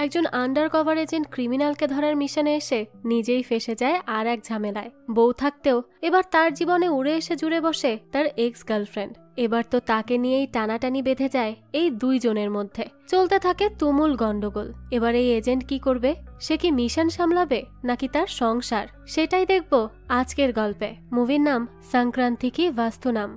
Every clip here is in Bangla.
একজন আন্ডার কভার এজেন্ট ক্রিমিনালকে ধরার মিশনে এসে নিজেই ফেসে যায় আর এক ঝামেলায়। বউ থাকতেও এবার তার জীবনে উড়ে এসে জুড়ে বসে তার এক্স গার্লফ্রেন্ড। এবার তো তাকে নিয়েই টানাটানি বেঁধে যায় এই দুইজনের মধ্যে। চলতে থাকে তুমুল গন্ডগোল। এবার এই এজেন্ট কি করবে? সে কি মিশন সামলাবে নাকি তার সংসার? সেটাই দেখব আজকের গল্পে। মুভির নাম সংক্রান্তি কি বাস্তুনাম।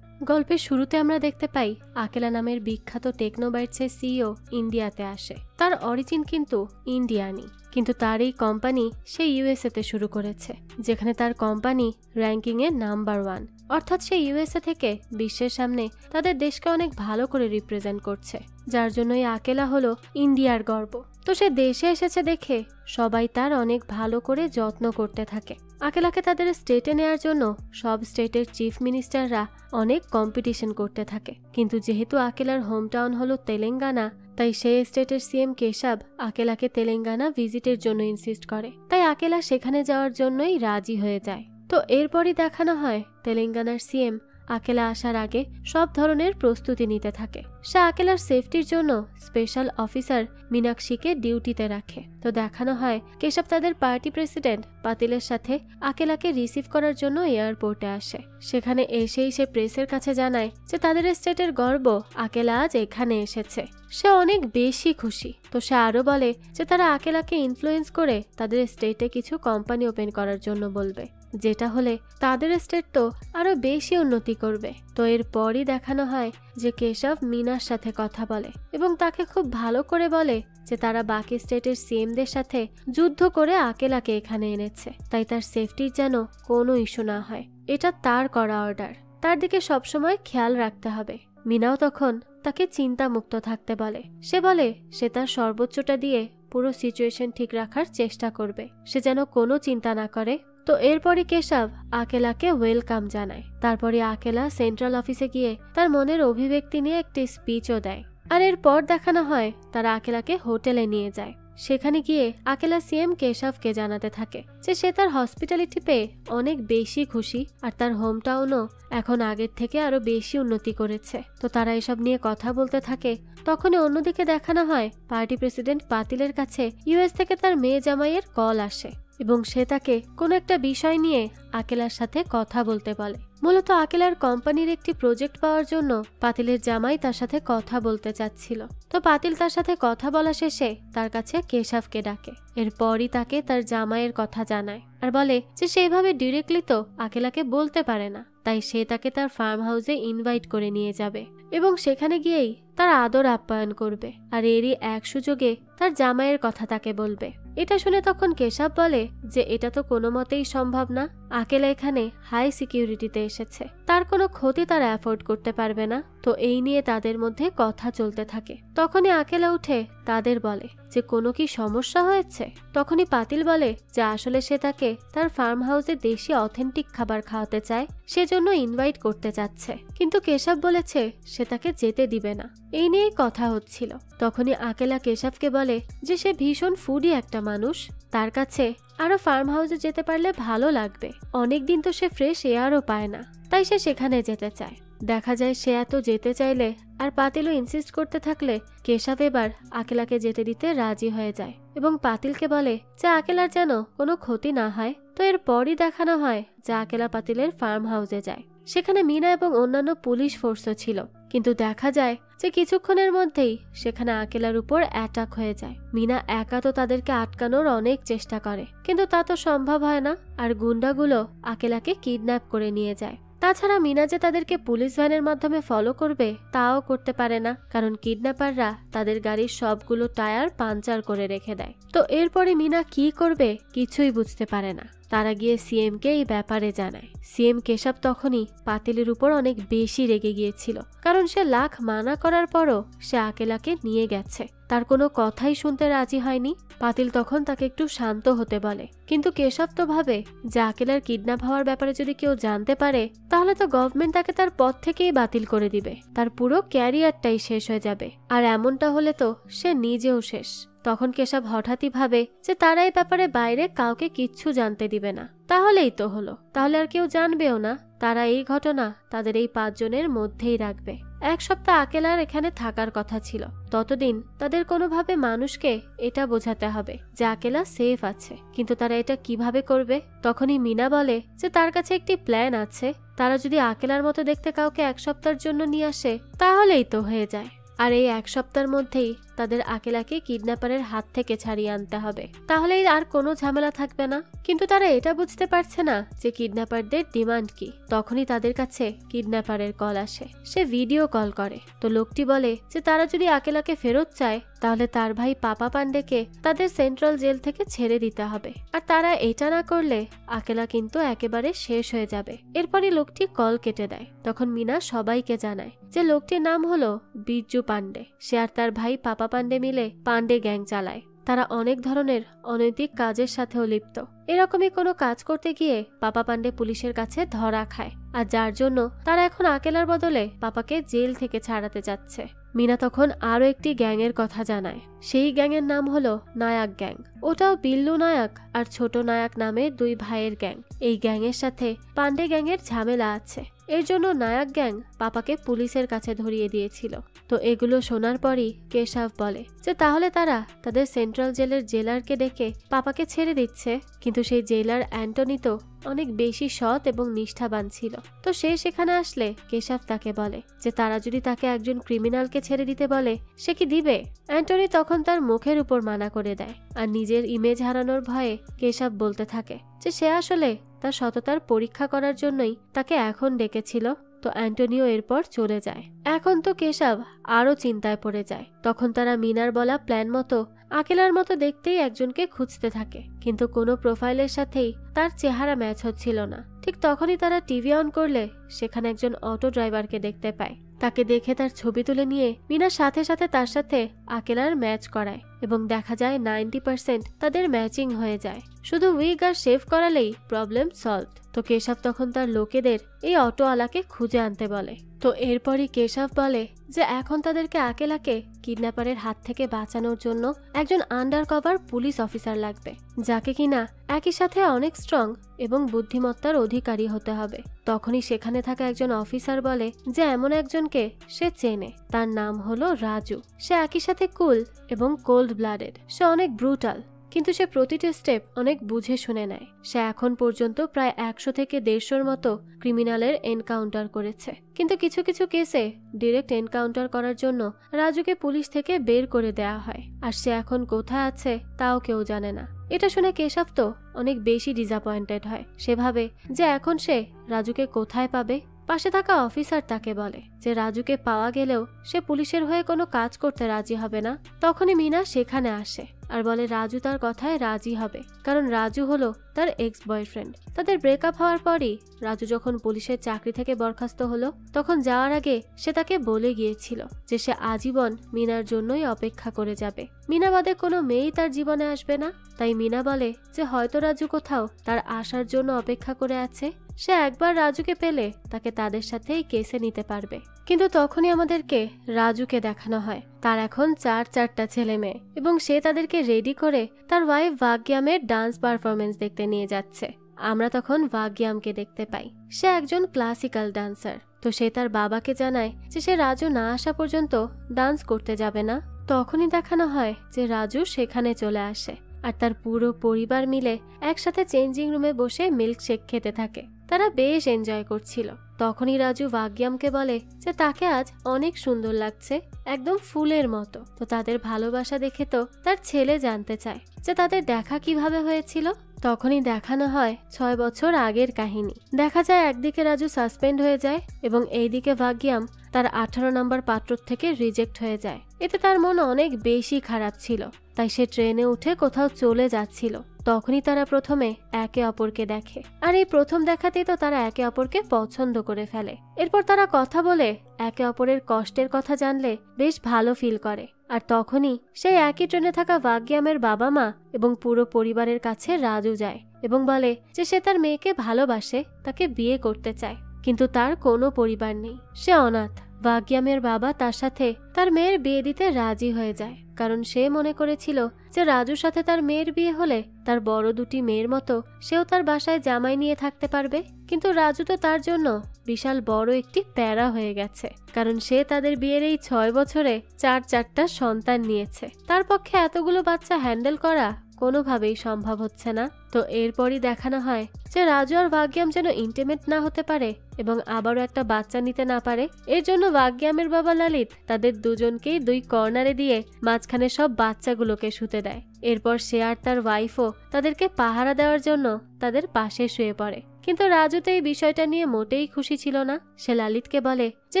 গল্পের শুরুতে আমরা দেখতে পাই আকেলা নামের বিখ্যাত টেকনোবাইটসের সিইও ইন্ডিয়াতে আসে। তার অরিজিন কিন্তু ইন্ডিয়ানি, কিন্তু তার এই কোম্পানি সে ইউএসএতে শুরু করেছে, যেখানে তার কোম্পানি র্যাঙ্কিংয়ে নাম্বার 1। অর্থাৎ সে ইউএসএ থেকে বিশ্বের সামনে তাদের দেশকে অনেক ভালো করে রিপ্রেজেন্ট করছে, যার জন্যই আকেলা হলো ইন্ডিয়ার গর্ব। তো সে দেশে এসেছে দেখে সবাই তার অনেক ভালো করে যত্ন করতে থাকে। আকেলাকে তাদের স্টেটে নেয়ার জন্য সব স্টেটের চিফ মিনিস্টাররা অনেক কম্পিটিশন করতে থাকে। কিন্তু যেহেতু আকেলার হোম টাউন হলো তেলেঙ্গানা, তাই সেই স্টেটের সিএম কেশব আকেলাকে তেলেঙ্গানা ভিজিটের জন্য ইনসিস্ট করে। তাই আকেলা সেখানে যাওয়ার জন্যই রাজি হয়ে যায়। তো এরপরই দেখানো হয় তেলেঙ্গানার সিএম আকেলা আসার আগে সব ধরনের প্রস্তুতি নিতে থাকে। সে আকেলার সেফটির জন্য স্পেশাল অফিসার মীনাক্ষীকে ডিউটিতে রাখে। তো দেখানো হয় কেশব তাদের পার্টি প্রেসিডেন্ট পাতিলের সাথে আকেলাকে রিসিভ করার জন্য এয়ারপোর্টে আসে। সেখানে এসেই সে প্রেসের কাছে জানায় যে তাদের স্টেটের গর্ব আকেলা আজ এখানে এসেছে। সে অনেক বেশি খুশি। তো সে আরো বলে যে তারা আকেলাকে ইনফ্লুয়েন্স করে তাদের স্টেটে কিছু কোম্পানি ওপেন করার জন্য বলবে, যেটা হলে তাদের স্টেট তো আরো বেশি উন্নতি করবে। তো এরপরই দেখানো হয় যে কেশব মিনার সাথে কথা বলে এবং তাকে খুব ভালো করে বলে যে তারা বাকি স্টেটের সিএমদের সাথে যুদ্ধ করে আকেলাকে এখানে এনেছে, তাই তার সেফটির যেন কোনো ইস্যু না হয়। এটা তার করা অর্ডার, তার দিকে সবসময় খেয়াল রাখতে হবে। মিনাও তখন তাকে চিন্তামুক্ত থাকতে বলে। সে বলে সে তার সর্বোচ্চটা দিয়ে পুরো সিচুয়েশন ঠিক রাখার চেষ্টা করবে, সে যেন কোনো চিন্তা না করে। তো এরপরই কেশব আকেলাকে ওয়েলকাম জানায়। তারপরে আকেলা সেন্ট্রাল অফিসে গিয়ে তার মনের অভিব্যক্তি নিয়ে একটি স্পিচও দেয়। আর এরপর দেখানো হয় তারা আকেলাকে হোটেলে নিয়ে যায়। সেখানে গিয়ে আকেলা সিএম কেশবকে জানাতে থাকে যে সে তার হসপিটালিটি পেয়ে অনেক বেশি খুশি, আর তার হোম টাউনও এখন আগের থেকে আরো বেশি উন্নতি করেছে। তো তারা এসব নিয়ে কথা বলতে থাকে। তখনই অন্যদিকে দেখানো হয় পার্টি প্রেসিডেন্ট পাতিলের কাছে ইউএস থেকে তার মেয়ে জামাইয়ের কল আসে এবং সে তাকে কোনো একটা বিষয় নিয়ে আকেলার সাথে কথা বলতে বলে। মূলত আকেলার কোম্পানির একটি প্রজেক্ট পাওয়ার জন্য পাতিলের জামাই তার সাথে কথা বলতে চাচ্ছিল। তো পাতিল তার সাথে কথা বলা শেষে তার কাছে কেশবকে ডাকে। এরপরই তাকে তার জামাইয়ের কথা জানায় আর বলে যে সেইভাবে ডিরেক্টলি তো আকেলাকে বলতে পারে না, তাই সে তাকে তার ফার্ম হাউসে ইনভাইট করে নিয়ে যাবে এবং সেখানে গিয়েই তার আদর আপ্যায়ন করবে। আর এরই এক সুযোগে তার জামাইয়ের কথা তাকে বলবে। এটা শুনে তখন কেশব বলে যে এটা তো কোনো মতেই সম্ভব না। আকেলা এখানে হাই সিকিউরিটিতে এসেছে, তার কোনো ক্ষতি তারা অ্যাফোর্ড করতে পারবে না। তো এই নিয়ে তাদের মধ্যে কথা চলতে থাকে। তখনই আকেলা উঠে তাদের বলে যে কোনো কি সমস্যা হয়েছে। তখনই পাতিল বলে যে আসলে সে তাকে তার ফার্ম হাউসে দেশি অথেন্টিক খাবার খাওয়াতে চায়, সেজন্য ইনভাইট করতে চাচ্ছে। কিন্তু কেশব বলেছে সে তাকে যেতে দিবে না। এই নিয়েই কথা হচ্ছিল। তখনই আকেলা কেশবকে বলে যে সে ভীষণ ফুডি একটা মানুষ, তার কাছে আরো ফার্ম হাউসে যেতে পারলে ভালো লাগবে। অনেকদিন তো সে ফ্রেশ এয়ারও পায় না, তাই সে সেখানে যেতে চায়। দেখা যায় সে এত যেতে চাইলে আর পাতিলও ইনসিস্ট করতে থাকলে কেশব এবার আকেলাকে যেতে দিতে রাজি হয়ে যায় এবং পাতিলকে বলে যে আকেলার যেন কোনো ক্ষতি না হয়। তো এরপরই দেখানো হয় যে আকেলা পাতিলের ফার্ম হাউসে যায়। সেখানে মিনা এবং অন্যান্য পুলিশ ফোর্সও ছিল, কিন্তু দেখা যায় যে কিছুক্ষণের মধ্যেই সেখানে আকেলার উপর অ্যাটাক হয়ে যায়। মিনা একা তো তাদেরকে আটকানোর অনেক চেষ্টা করে, কিন্তু তা তো সম্ভব হয় না। আর গুন্ডাগুলো আকেলাকে কিডন্যাপ করে নিয়ে যায়। তাছাড়া মিনা যে তাদেরকে পুলিশ ভ্যানের মাধ্যমে ফলো করবে তাও করতে পারে না, কারণ কিডন্যাপাররা তাদের গাড়ির সবগুলো টায়ার পাঞ্চার করে রেখে দেয়। তো এরপরে মিনা কি করবে কিছুই বুঝতে পারে না। তারা গিয়ে সিএম কে এই ব্যাপারে জানায়। সিএম কেশব তখনই পাতিলের উপর অনেক বেশি রেগে গিয়েছিল, কারণ সে লাখ মানা করার পরও সে আকেলাকে নিয়ে গেছে, তার কোনো কথাই শুনতে রাজি হয়নি। পাতিল তখন তাকে একটু শান্ত হতে বলে, কিন্তু কেশব তো ভাবে যে আকেলার কিডন্যাপ হওয়ার ব্যাপারে যদি কেউ জানতে পারে তাহলে তো গভর্নমেন্ট তাকে তার পদ থেকেই বাতিল করে দিবে, তার পুরো ক্যারিয়ারটাই শেষ হয়ে যাবে। আর এমনটা হলে তো সে নিজেও শেষ। তখন কেশব হঠাৎই ভাবে যে তারা এই ব্যাপারে বাইরে কাউকে কিচ্ছু জানতে দিবে না। তাহলেই তো হলো, তাহলে আর কেউ জানবেও না। তারা এই ঘটনা তাদের এই 5 জনের মধ্যেই রাখবে। 1 সপ্তাহ আকেলার এখানে থাকার কথা ছিল। ততদিন তাদের কোনোভাবে মানুষকে এটা বোঝাতে হবে যে আকেলা সেফ আছে। কিন্তু তারা এটা কিভাবে করবে? তখনই মিনা বলে যে তার কাছে একটি প্ল্যান আছে। তারা যদি আকেলার মতো দেখতে কাউকে 1 সপ্তাহের জন্য নিয়ে আসে তাহলেই তো হয়ে যায়। আর এই 1 সপ্তাহের মধ্যেই তাদের আকেলাকে কিডন্যাপারের হাত থেকে ছাড়িয়ে আনতে হবে, তাহলেই আর কোনো ঝামেলা থাকবে না। কিন্তু তারা এটা বুঝতে পারছে না যে কিডন্যাপারদের ডিমান্ড কি। তখনই তাদের কাছে কিডন্যাপারের কল আসে। সে ভিডিও কল করে। তো লোকটি বলে যে তারা যদি আকেলাকে ফেরত চায় তাহলে তার ভাই পাপা পান্ডেকে তাদের সেন্ট্রাল জেল থেকে ছেড়ে দিতে হবে। আর তারা এটা না করলে আকেলা কিন্তু একেবারে শেষ হয়ে যাবে। এরপরই লোকটি কল কেটে দেয়। তখন মিনা সবাইকে জানায় যে লোকটির নাম হলো বিরজু পান্ডে। সে আর তার ভাই পাপা পান্ডে মিলে পান্ডে গ্যাং চালায়। তারা অনেক ধরনের অনৈতিক কাজের সাথেও লিপ্ত। এরকমই কোনো কাজ করতে গিয়ে পাপা পান্ডে পুলিশের কাছে ধরা খায়, আর যার জন্য তারা এখন আকেলার বদলে পাপাকে জেল থেকে ছাড়াতে যাচ্ছে। মিনা তখন আরো একটি গ্যাংয়ের কথা জানায়। সেই গ্যাংয়ের নাম হলো নায়ক গ্যাং। ওটাও বিল্লু নায়ক আর ছোট নায়ক নামে 2 ভাইয়ের গ্যাং। এই গ্যাংয়ের সাথে পান্ডে গ্যাংয়ের ঝামেলা আছে। এর জন্য নায়ক গ্যাং পাপাকে পুলিশের কাছে ধরিয়ে দিয়েছিল। তো এগুলো শোনার পরই কেশব বলে যে তাহলে তারা তাদের সেন্ট্রাল জেলের জেলারকে ডেকে পাপাকে ছেড়ে দিচ্ছে। কিন্তু সেই জেলার অ্যান্টনি তো অনেক বেশি সৎ এবং নিষ্ঠাবান ছিল। তো সে সেখানে আসলে কেশব তাকে বলে যে তারা যদি তাকে একজন ক্রিমিনালকে ছেড়ে দিতে বলে সে কি দিবে? অ্যান্টনি তখন তার মুখের উপর মানা করে দেয়। আর নিজের ইমেজ হারানোর ভয়ে কেশব বলতে থাকে যে সে আসলে তার সততার পরীক্ষা করার জন্যই তাকে এখন ডেকেছিল। তো অ্যান্টনিও এরপর চলে যায়। এখন তো কেশব আরো চিন্তায় পড়ে যায়। তখন তারা মিনার বলা প্ল্যান মতো আকেলার মতো দেখতেই একজনকে খুঁজতে থাকে, কিন্তু কোনো প্রোফাইলের সাথেই তার চেহারা ম্যাচ হচ্ছিল না। ঠিক তখনই তারা টিভি অন করলে সেখানে একজন অটো ড্রাইভারকে দেখতে পায়। তাকে দেখে তার ছবি তুলে নিয়ে মিনা সাথে সাথে তার সাথে আকেলার ম্যাচ করায় এবং দেখা যায় 90% তাদের ম্যাচিং হয়ে যায়। শুধু উইগ আর শেভ করালেই প্রবলেম সলভ। তো কেশব তখন তার লোকেদের এই অটোওয়ালাকে খুঁজে আনতে বলে। তো এরপরই কেশব বলে যে এখন তাদেরকে আকেলাকে কিডন্যাপারের হাত থেকে বাঁচানোর জন্য একজন আন্ডার কভার পুলিশ অফিসার লাগবে, যাকে কিনা একই সাথে অনেক স্ট্রং এবং বুদ্ধিমত্তার অধিকারী হতে হবে। তখনই সেখানে থাকা একজন অফিসার বলে যে এমন একজনকে সে চেনে, তার নাম হলো রাজু। সে একই সাথে কুল এবং কোল্ড ব্লাডেড। সে অনেক ব্রুটাল, কিন্তু সে প্রতিটি স্টেপ অনেক বুঝে শুনে নেয়। সে এখন পর্যন্ত প্রায় 100 থেকে 150-র মতো ক্রিমিনালের এনকাউন্টার করেছে, কিন্তু কিছু কিছু কেসে ডিরেক্ট এনকাউন্টার করার জন্য রাজুকে পুলিশ থেকে বের করে দেয়া হয়। আর সে এখন কোথায় আছে তাও কেউ জানে না। এটা শুনে কেশব তো অনেক বেশি ডিসঅ্যাপয়েন্টেড হয়। সে ভাবে যে এখন সে রাজুকে কোথায় পাবে। পাশে থাকা অফিসার তাকে বলে যে রাজুকে পাওয়া গেলেও সে পুলিশের হয়ে কোনো কাজ করতে রাজি হবে না। তখনই মিনা সেখানে আসে আর বলে রাজু তার কথায় রাজি হবে, কারণ রাজু হলো তার এক্স বয়ফ্রেন্ড। তাদের ব্রেকআপ হওয়ার পরই রাজু যখন পুলিশের চাকরি থেকে বরখাস্ত হলো তখন যাওয়ার আগে সে তাকে বলে গিয়েছিল যে সে আজীবন মিনার জন্যই অপেক্ষা করে যাবে। মিনা বাদে কোনো মেয়েই তার জীবনে আসবে না। তাই মিনা বলে যে হয়তো রাজু কোথাও তার আসার জন্য অপেক্ষা করে আছে। সে একবার রাজুকে পেলে তাকে তাদের সাথেই কেসে নিতে পারবে। কিন্তু তখনই আমাদেরকে রাজুকে দেখানো হয় তার এখন 4টা ছেলে মেয়ে এবং সে তাদেরকে রেডি করে তার ওয়াইফ ভাগ্যামের ডান্স পারফরমেন্স দেখতে নিয়ে যাচ্ছে। আমরা তখন ভাগ্যামকে দেখতে পাই। সে একজন ক্লাসিক্যাল ডান্সার। তো সে তার বাবাকে জানায় যে সে রাজু না আসা পর্যন্ত ডান্স করতে যাবে না। তখনই দেখানো হয় যে রাজু সেখানে চলে আসে আর তার পুরো পরিবার মিলে একসাথে চেঞ্জিং রুমে বসে মিল্কশেক খেতে থাকে। তারা বেশ এনজয় করছিল। তখনই রাজু ভাগ্যামকে বলে যে তাকে আজ অনেক সুন্দর লাগছে, একদম ফুলের মতো। তো তাদের ভালোবাসা দেখে তো তার ছেলে জানতে চায় যে তাদের দেখা কিভাবে হয়েছিল। তখনই দেখানো হয় 6 বছর আগের কাহিনী। দেখা যায় একদিকে রাজু সাসপেন্ড হয়ে যায় এবং এইদিকে ভাগ্যাম তার 18 নম্বর পাত্র থেকে রিজেক্ট হয়ে যায়। এতে তার মন অনেক বেশি খারাপ ছিল। তাই সে ট্রেনে উঠে কোথাও চলে যাচ্ছিল। তখনই তারা প্রথমে একে অপরকে দেখে আর এই প্রথম দেখাতেই তো তারা একে অপরকে পছন্দ করে ফেলে। এরপর তারা কথা বলে একে অপরের কষ্টের কথা জানলে বেশ ভালো ফিল করে। আর তখনই সেই একই ট্রেনে থাকা ভাগ্যামের বাবা মা এবং পুরো পরিবারের কাছে রাজু যায় এবং বলে যে সে তার মেয়েকে ভালোবাসে, তাকে বিয়ে করতে চায়, কিন্তু তার কোনো পরিবার নেই, সে অনাথ। ভাগ্যামের বাবা তার সাথে তার মেয়ের বিয়ে দিতে রাজি হয়ে যায়, কারণ সে মনে করেছিল যে রাজুর সাথে তার মেয়ের বিয়ে হলে তার বড় দুটি মেয়ের মতো সেও তার বাসায় জামাই নিয়ে থাকতে পারবে। কিন্তু রাজু তো তার জন্য বিশাল বড় একটি প্যারা হয়ে গেছে, কারণ সে তাদের বিয়ের এই 6 বছরে 4টা সন্তান নিয়েছে। তার পক্ষে এতগুলো বাচ্চা হ্যান্ডেল করা কোনোভাবেই সম্ভব হচ্ছে না। তো এরপরই দেখানো হয় যে রাজু আর ভাগ্যাম যেন ইন্টিমেট না হতে পারে এবং আবারও একটা বাচ্চা নিতে না পারে। এর জন্য ভাগ্যামের বাবা ললিত তাদের দুজনকেই 2 কর্নারে দিয়ে মাঝখানে সব বাচ্চাগুলোকে শুতে দেয়। এরপর সে আর তার ওয়াইফও তাদেরকে পাহারা দেওয়ার জন্য তাদের পাশে শুয়ে পড়ে। কিন্তু রাজু তো এই বিষয়টা নিয়ে মোটেই খুশি ছিল না। সে ললিতকে বলে যে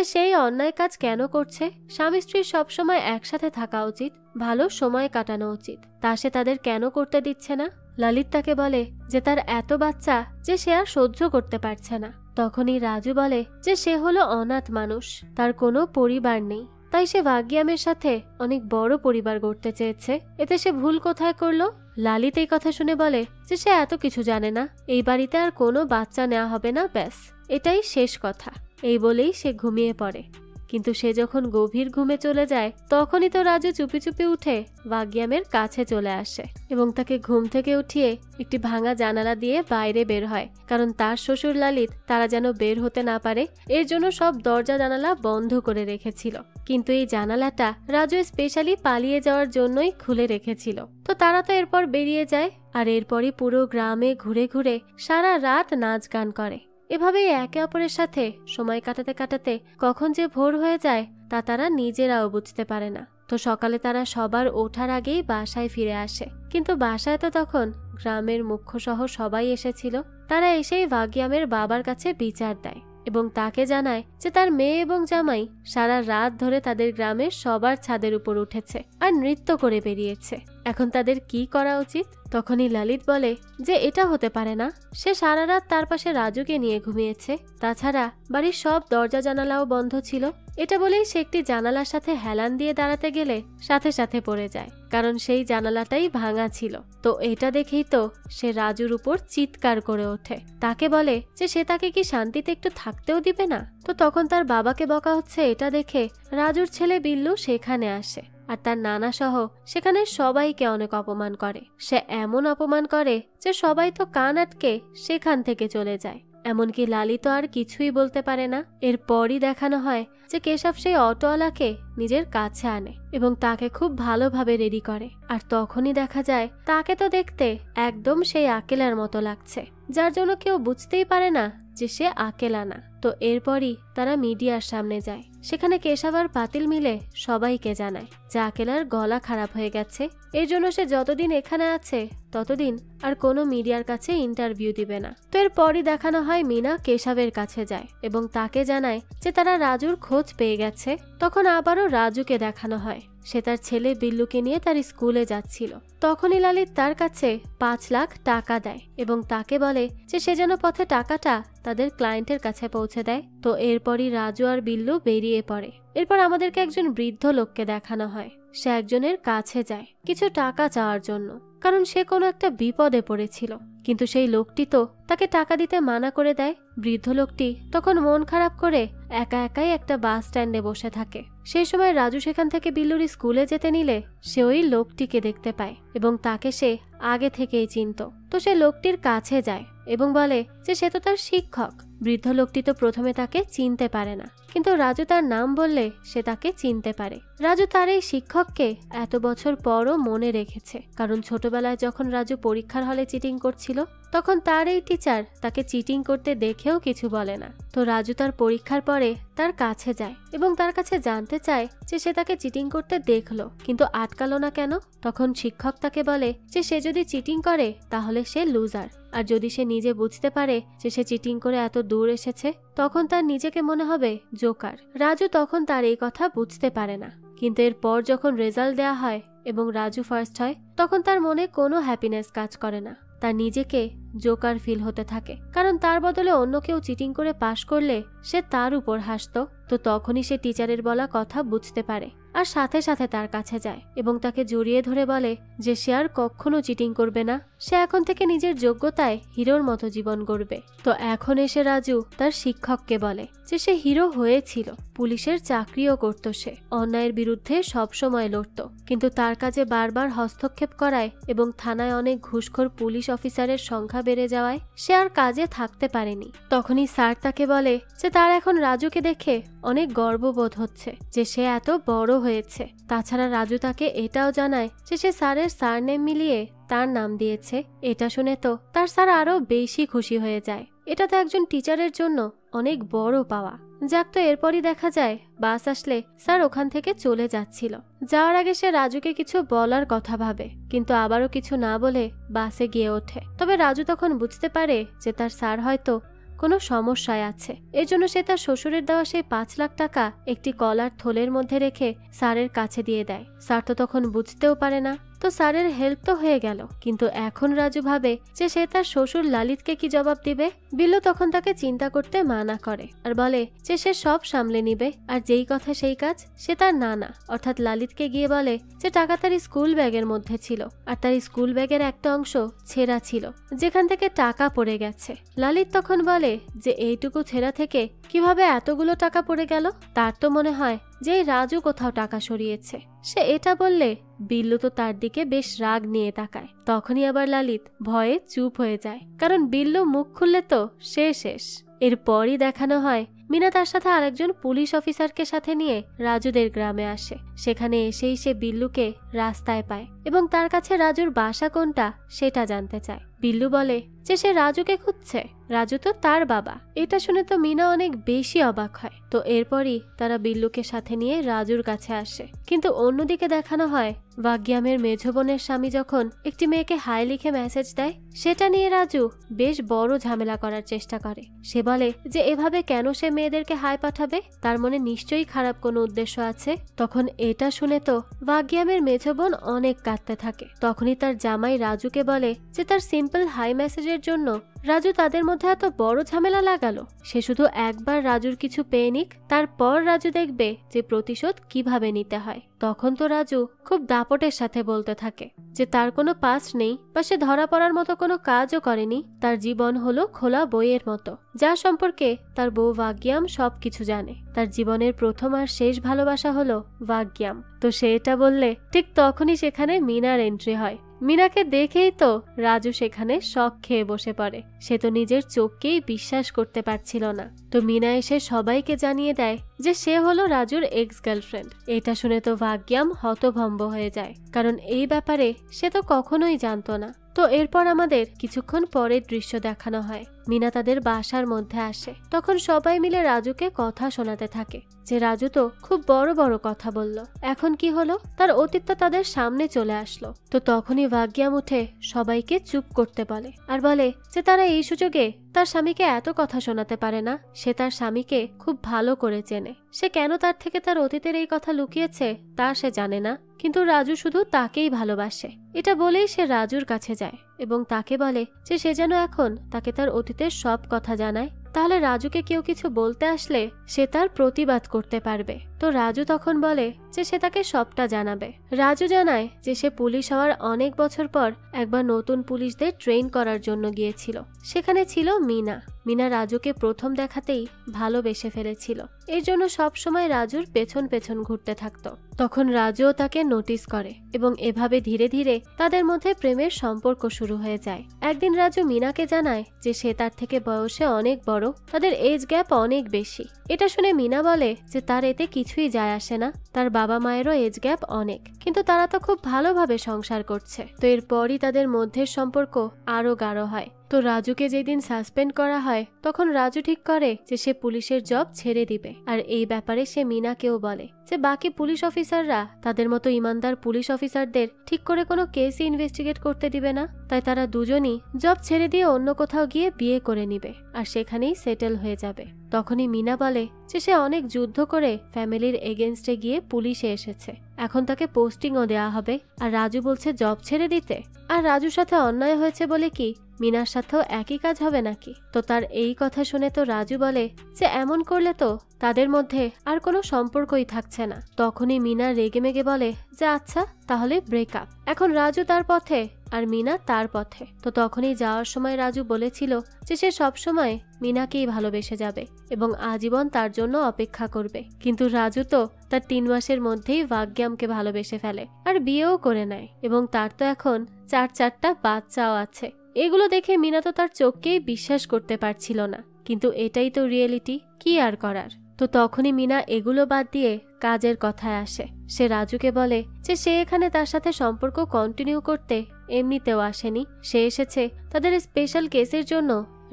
সেই অন্যায় কাজ কেন করছে, স্বামী স্ত্রীর সবসময় একসাথে থাকা উচিত, ভালো সময় কাটানো উচিত, তা সে তাদের কেন করতে দিচ্ছে না। ললিত তাকে বলে যে তার এত বাচ্চা যে সে আর সহ্য করতে পারছে না। তখনই রাজু বলে যে সে হলো অনাথ মানুষ, তার কোনো পরিবার নেই, তাই সে ভাগ্যামের সাথে অনেক বড় পরিবার গড়তে চেয়েছে। এতে সে ভুল কোথায় করলো? ললিত এই কথা শুনে বলে যে সে এত কিছু জানে না, এই বাড়িতে আর কোনো বাচ্চা নেওয়া হবে না, ব্যাস এটাই শেষ কথা। এই বলেই সে ঘুমিয়ে পড়ে। কিন্তু সে যখন গভীর ঘুমে চলে যায় তখনই তো রাজু চুপি চুপি উঠে ভাগ্যামের কাছে চলে আসে এবং তাকে ঘুম থেকে উঠিয়ে একটি ভাঙা জানালা দিয়ে বাইরে বের হয়, কারণ তার শ্বশুর ললিত তারা যেন বের হতে না পারে এর জন্য সব দরজা জানালা বন্ধ করে রেখেছিল। কিন্তু এই জানালাটা রাজু স্পেশালি পালিয়ে যাওয়ার জন্যই খুলে রেখেছিল। তো তারা তো এরপর বেরিয়ে যায় আর এরপরই পুরো গ্রামে ঘুরে ঘুরে সারা রাত নাচ গান করে। এভাবেই একে অপরের সাথে সময় কাটাতে কাটাতে কখন যে ভোর হয়ে যায় তা তারা নিজেরাও বুঝতে পারে না। তো সকালে তারা সবার ওঠার আগেই বাসায় ফিরে আসে। কিন্তু বাসায় তো তখন গ্রামের মুখ্য সহ সবাই এসেছিল। তারা এসেই ভাগ্যামের বাবার কাছে বিচার দেয় এবং তাকে জানায় যে তার মেয়ে এবং জামাই সারা রাত ধরে তাদের গ্রামের সবার ছাদের উপর উঠেছে আর নৃত্য করে বেরিয়েছে। এখন তাদের কি করা উচিত? তখনই ললিত বলে যে এটা হতে পারে না, সে সারা রাত তার পাশে রাজুকে নিয়ে ঘুমিয়েছে, তাছাড়া বাড়ির সব দরজা জানালাও বন্ধ ছিল। এটা বলেই সে একটি জানালার সাথে হেলান দিয়ে দাঁড়াতে গেলে সাথে সাথে পড়ে যায়, কারণ সেই জানালাটাই ভাঙা ছিল। তো এটা দেখেই তো সে রাজুর উপর চিৎকার করে ওঠে, তাকে বলে যে সে তাকে কি শান্তিতে একটু থাকতেও দিবে না। তো তখন তার বাবাকে বকা হচ্ছে এটা দেখে রাজুর ছেলে বিল্লু সেখানে আসে আর তার নানা সহ সেখানে সবাইকে অনেক অপমান করে। সে এমন অপমান করে যে সবাই তো কান আটকে সেখান থেকে চলে যায়, এমনকি লালিত আর কিছুই বলতে পারে না। এরপরই দেখানো হয় যে কেশব সেই অটোওয়ালাকে নিজের কাছে আনে এবং তাকে খুব ভালোভাবে রেডি করে। আর তখনই দেখা যায় তাকে তো দেখতে একদম সেই আকেলার মতো লাগছে, যার জন্য কেউ বুঝতেই পারে না যে সে আকেলা না। তো এরপরই তারা মিডিয়ার সামনে যায়। সেখানে কেশব আর পাতিল মিলে সবাইকে জানায় যে আকেলার গলা খারাপ হয়ে গেছে, এর জন্য সে যতদিন এখানে আছে ততদিন আর কোনো মিডিয়ার কাছে ইন্টারভিউ দিবে না। তো এরপরই দেখানো হয় মিনা কেশবের কাছে যায় এবং তাকে জানায় যে তারা রাজুর খোঁজ পেয়ে গেছে। তখন আবারও রাজুকে দেখানো হয় সে তার ছেলে বিল্লুকে নিয়ে তার স্কুলে যাচ্ছিল। তখনই ললিত তার কাছে 5 লাখ টাকা দেয় এবং তাকে বলে যে সে যেন পথে টাকাটা তাদের ক্লায়েন্টের কাছে পৌঁছে দেয়। তো এরপরই রাজু আর বিল্লু বেরিয়ে পড়ে। এরপর আমাদেরকে একজন বৃদ্ধ লোককে দেখানো হয়। সে একজনের কাছে যায় কিছু টাকা চাওয়ার জন্য, কারণ সে কোনো একটা বিপদে পড়েছিল। কিন্তু সেই লোকটি তো তাকে টাকা দিতে মানা করে দেয়। বৃদ্ধ লোকটি তখন মন খারাপ করে একা একাই একটা বাস স্ট্যান্ডে বসে থাকে। সেই সময় রাজু সেখান থেকে বিল্লুর স্কুলে যেতে নিলে সে ওই লোকটিকে দেখতে পায় এবং তাকে সে আগে থেকেই চিনত। তো সে লোকটির কাছে যায় এবং বলে যে সে তো তার শিক্ষক। বৃদ্ধ লোকটি তো প্রথমে তাকে চিনতে পারে না, কিন্তু রাজু তার নাম বললে সে তাকে চিনতে পারে। রাজু তার এই শিক্ষককে এত বছর পরও মনে রেখেছে, কারণ ছোটবেলায় যখন রাজু পরীক্ষার হলে চিটিং করছিল তখন তার এই টিচার তাকে চিটিং করতে দেখেও কিছু বলে না। তো রাজু তার পরীক্ষার পরে তার কাছে যায় এবং তার কাছে জানতে চায় যে সে তাকে চিটিং করতে দেখলো কিন্তু আটকালো না কেন। তখন শিক্ষক তাকে বলে যে সে যদি চিটিং করে তাহলে সে লুজার, আর যদি সে নিজে বুঝতে পারে যে সে চিটিং করে এত দূর এসেছে তখন তার নিজেকে মনে হবে জোকার। রাজু তখন তার এই কথা বুঝতে পারে না, কিন্তু এরপর যখন রেজাল্ট দেয়া হয় এবং রাজু ফার্স্ট হয় তখন তার মনে কোনো হ্যাপিনেস কাজ করে না। তার নিজেকে জোকার ফিল হতে থাকে, কারণ তার বদলে অন্য কেউ চিটিং করে পাশ করলে সে তার উপর হাসতো। তো তখনই সে টিচারের বলা কথা বুঝতে পারে আর সাথে সাথে তার কাছে যায় এবং তাকে জড়িয়ে ধরে বলে যে সে আর কখনো চিটিং করবে না, সে এখন থেকে নিজের যোগ্যতায় হিরোর মতো জীবন গড়বে। তো এখন এসে রাজু তার শিক্ষককে বলে যে সে হিরো হয়েছিল, পুলিশের চাকরিও করত, সে অন্যায়ের বিরুদ্ধে সবসময় লড়ত, কিন্তু তার কাজে বারবার হস্তক্ষেপ করায় এবং থানায় অনেক ঘুষখোর পুলিশ অফিসারের সংখ্যা বেড়ে যাওয়ায় সে আর কাজে থাকতে পারেনি। তখনই স্যার তাকে বলে যে তার এখন রাজুকে দেখে অনেক গর্ববোধ হচ্ছে যে সে এত বড় হয়েছে। তাছাড়া রাজু তাকে এটাও জানায় যে সে স্যারের সারনেম মিলিয়ে তার নাম দিয়েছে। এটা শুনে তো তার স্যার আরো বেশি খুশি হয়ে যায়। এটা তো একজন টিচারের জন্য অনেক বড় পাওয়া। যাক, তো এরপরই দেখা যায় বাস আসলে স্যার ওখান থেকে চলে যাচ্ছিল। যাওয়ার আগে সে রাজুকে কিছু বলার কথা ভাবে, কিন্তু আবারও কিছু না বলে বাসে গিয়ে ওঠে। তবে রাজু তখন বুঝতে পারে যে তার স্যার হয়তো কোনো সমস্যায় আছে। এর জন্য সে তার শ্বশুরের দেওয়া সেই 5 লাখ টাকা একটি কলার থলের মধ্যে রেখে স্যারের কাছে দিয়ে দেয়। স্যার তো তখন বুঝতেও পারে না, তো স্যারের হেল্প তো হয়ে গেল, কিন্তু এখন রাজু ভাবে যে সে তার শ্বশুর লালিতকে কি জবাব দিবে। বিল্লু তখন তাকে চিন্তা করতে মানা করে আর বলে যে সে সব সামলে নিবে, আর যেই কথা সেই কাজ। সে তার নানা অর্থাৎ লালিতকে গিয়ে বলে যে টাকা তার স্কুল ব্যাগের মধ্যে ছিল, আর তার স্কুল ব্যাগের একটা অংশ ছেঁড়া ছিল যেখান থেকে টাকা পড়ে গেছে। লালিত তখন বলে যে এইটুকু ছেঁড়া থেকে কিভাবে এতগুলো টাকা পড়ে গেল, তার তো মনে হয় যে রাজু কোথাও টাকা সরিয়েছে। সে এটা বললে বিল্লু তো তার দিকে বেশ রাগ নিয়ে তাকায়। তখনই আবার লালিত ভয়ে চুপ হয়ে যায়, কারণ বিল্লু মুখ খুললে তো সে শেষ। এরপরই দেখানো হয় মিনা তার সাথে আরেকজন পুলিশ অফিসারকে সাথে নিয়ে রাজুদের গ্রামে আসে। সেখানে এসেই সে বিল্লুকে রাস্তায় পায় এবং তার কাছে রাজুর বাসা কোনটা সেটা জানতে চায়। বিল্লু বলে যে সে রাজুকে খুঁজছে, রাজু তো তার বাবা। এটা শুনে তো মিনা অনেক বেশি অবাক হয়। তো এরপরই তারা বিল্লুকে সাথে নিয়ে রাজুর কাছে আসে, কিন্তু অন্যদিকে দেখানো হয় ভাগ্যামের মেঝো বোনের স্বামী যখন একটি মেয়েকে হাই লিখে মেসেজ দেয়, সেটা নিয়ে রাজু বেশ বড় ঝামেলা করার চেষ্টা করে। সে বলে যে এভাবে কেন সে মেয়েদেরকে হাই পাঠাবে, তার মনে নিশ্চয়ই খারাপ কোনো উদ্দেশ্য আছে। তখন এটা শুনে তো ভাগ্যামের মেঝো বোন অনেক কাঁদতে থাকে। তখনই তার জামাই রাজুকে বলে যে তার সিম্পল হাই মেসেজের জন্য রাজু তাদের মধ্যে এত বড় ঝামেলা লাগালো। সে শুধু একবার রাজুর কিছু পেয়ে নিক, তারপর রাজু দেখবে যে প্রতিশোধ কিভাবে নিতে হয়। তখন তো রাজু খুব দাপটের সাথে বলতে থাকে যে তার কোনো পাস্ট নেই বা সে ধরা পড়ার মতো কোনো কাজও করেনি। তার জীবন হলো খোলা বইয়ের মতো, যা সম্পর্কে তার বউ ভাগ্যাম সবকিছু জানে। তার জীবনের প্রথম আর শেষ ভালোবাসা হলো ভাগ্যাম। তো সে এটা বললে ঠিক তখনই সেখানে মিনার এন্ট্রি হয়। মিনাকে দেখেই তো রাজু সেখানে শক খেয়ে বসে পড়ে। সে তো নিজের চোখকেই বিশ্বাস করতে পারছিল না। তো মিনা এসে সবাইকে জানিয়ে দেয় যে সে হলো রাজুর এক্স গার্লফ্রেন্ড। এটা শুনে তো ভাগ্যাম হতভম্ব হয়ে যায়, কারণ এই ব্যাপারে সে তো কখনোই জানতো না। তো এরপর আমাদের কিছুক্ষণ পরের দৃশ্য দেখানো হয়। মিনা তাদের বাসার মধ্যে আসে। তখন সবাই মিলে রাজুকে কথা শোনাতে থাকে যে রাজু তো খুব বড় বড় কথা বলল, এখন কি হলো, তার অতীত তো তাদের সামনে চলে আসলো। তো তখনই ভাগ্যাম উঠে সবাইকে চুপ করতে বলে আর বলে যে তারা এই সুযোগে তার স্বামীকে এত কথা শোনাতে পারে না। সে তার স্বামীকে খুব ভালো করে চেনে। সে কেন তার থেকে তার অতীতের এই কথা লুকিয়েছে তা সে জানে না, কিন্তু রাজু শুধু তাকেই ভালোবাসে। এটা বলেই সে রাজুর কাছে যায় এবং তাকে বলে যে সে যেন এখন তাকে তার অতীতের সব কথা জানায়, তাহলে রাজুকে কেউ কিছু বলতে আসলে সে তার প্রতিবাদ করতে পারবে। তো রাজু তখন বলে যে সে তাকে সবটা জানাবে। রাজু জানায় যে সে পুলিশ হওয়ার অনেক বছর পর একবার নতুন পুলিশদের ট্রেন করার জন্য গিয়েছিল। সেখানে ছিল মিনা। মিনা রাজুকে প্রথম দেখাতেই ভালোবেসে ফেলেছিল, এর জন্য সবসময় রাজুর পেছন পেছন ঘুরতে থাকতো। তখন রাজুও তাকে নোটিস করে এবং এভাবে ধীরে ধীরে তাদের মধ্যে প্রেমের সম্পর্ক শুরু হয়ে যায়। একদিন রাজু মিনাকে জানায় যে সে তার থেকে বয়সে অনেক বড়, তাদের এজ গ্যাপ অনেক বেশি। এটা শুনে মিনা বলে যে তার এতে কিছুই যায় আসে না, তার বাবা মায়েরও এজ গ্যাপ অনেক, কিন্তু তারা তো খুব ভালোভাবে সংসার করছে। তো এরপরই তাদের মধ্যে সম্পর্ক আরো গাঢ় হয়। তো রাজুকে যেদিন সাসপেন্ড করা হয় তখন রাজু ঠিক করে যে সে পুলিশের জব ছেড়ে দিবে, আর এই ব্যাপারে সে মিনাকেও বলে যে বাকি পুলিশ অফিসাররা তাদের মতো ইমানদার পুলিশ অফিসারদের ঠিক করে কোনো কেসই ইনভেস্টিগেট করতে দিবে না, তাই তারা দুজনই জব ছেড়ে দিয়ে অন্য কোথাও গিয়ে বিয়ে করে নিবে আর সেখানেই সেটেল হয়ে যাবে। তখনই মিনা বলে যে সে অনেক যুদ্ধ করে ফ্যামিলির এগেনস্টে গিয়ে পুলিশে এসেছে, এখন তাকে পোস্টিংও দেওয়া হবে। আর রাজু বলছে জব ছেড়ে দিতে, আর রাজুর সাথে অন্যায় হয়েছে বলে কি মিনার সাথেও একই কাজ হবে নাকি? তো তার এই কথা শুনে তো রাজু বলে যে এমন করলে তো তাদের মধ্যে আর কোনো সম্পর্কই থাকছে না। তখনই মিনা রেগেমেগে বলে যে আচ্ছা তাহলে ব্রেকআপ। এখন রাজু তার পথে আর মিনা তার পথে। তো তখনই যাওয়ার সময় রাজু বলেছিল যে সে সবসময় মিনাকেই ভালোবেসে যাবে এবং আজীবন তার জন্য অপেক্ষা করবে। কিন্তু রাজু তো তার 3 মাসের মধ্যেই ভাগ্যামকে ভালোবেসে ফেলে আর বিয়েও করে নেয় এবং তার তো এখন 4টা বাচ্চাও আছে। এগুলো দেখে মিনা তো তার চোখকেই বিশ্বাস করতে পারছিল না, কিন্তু এটাই তো রিয়েলিটি, কি আর করার। তো তখনই মিনা এগুলো বাদ দিয়ে কাজের কথায় আসে। সে রাজুকে বলে যে সে এখানে তার সাথে সম্পর্ক কন্টিনিউ করতে এমনিতেও আসেনি, সে এসেছে তাদের স্পেশাল কেসের জন্য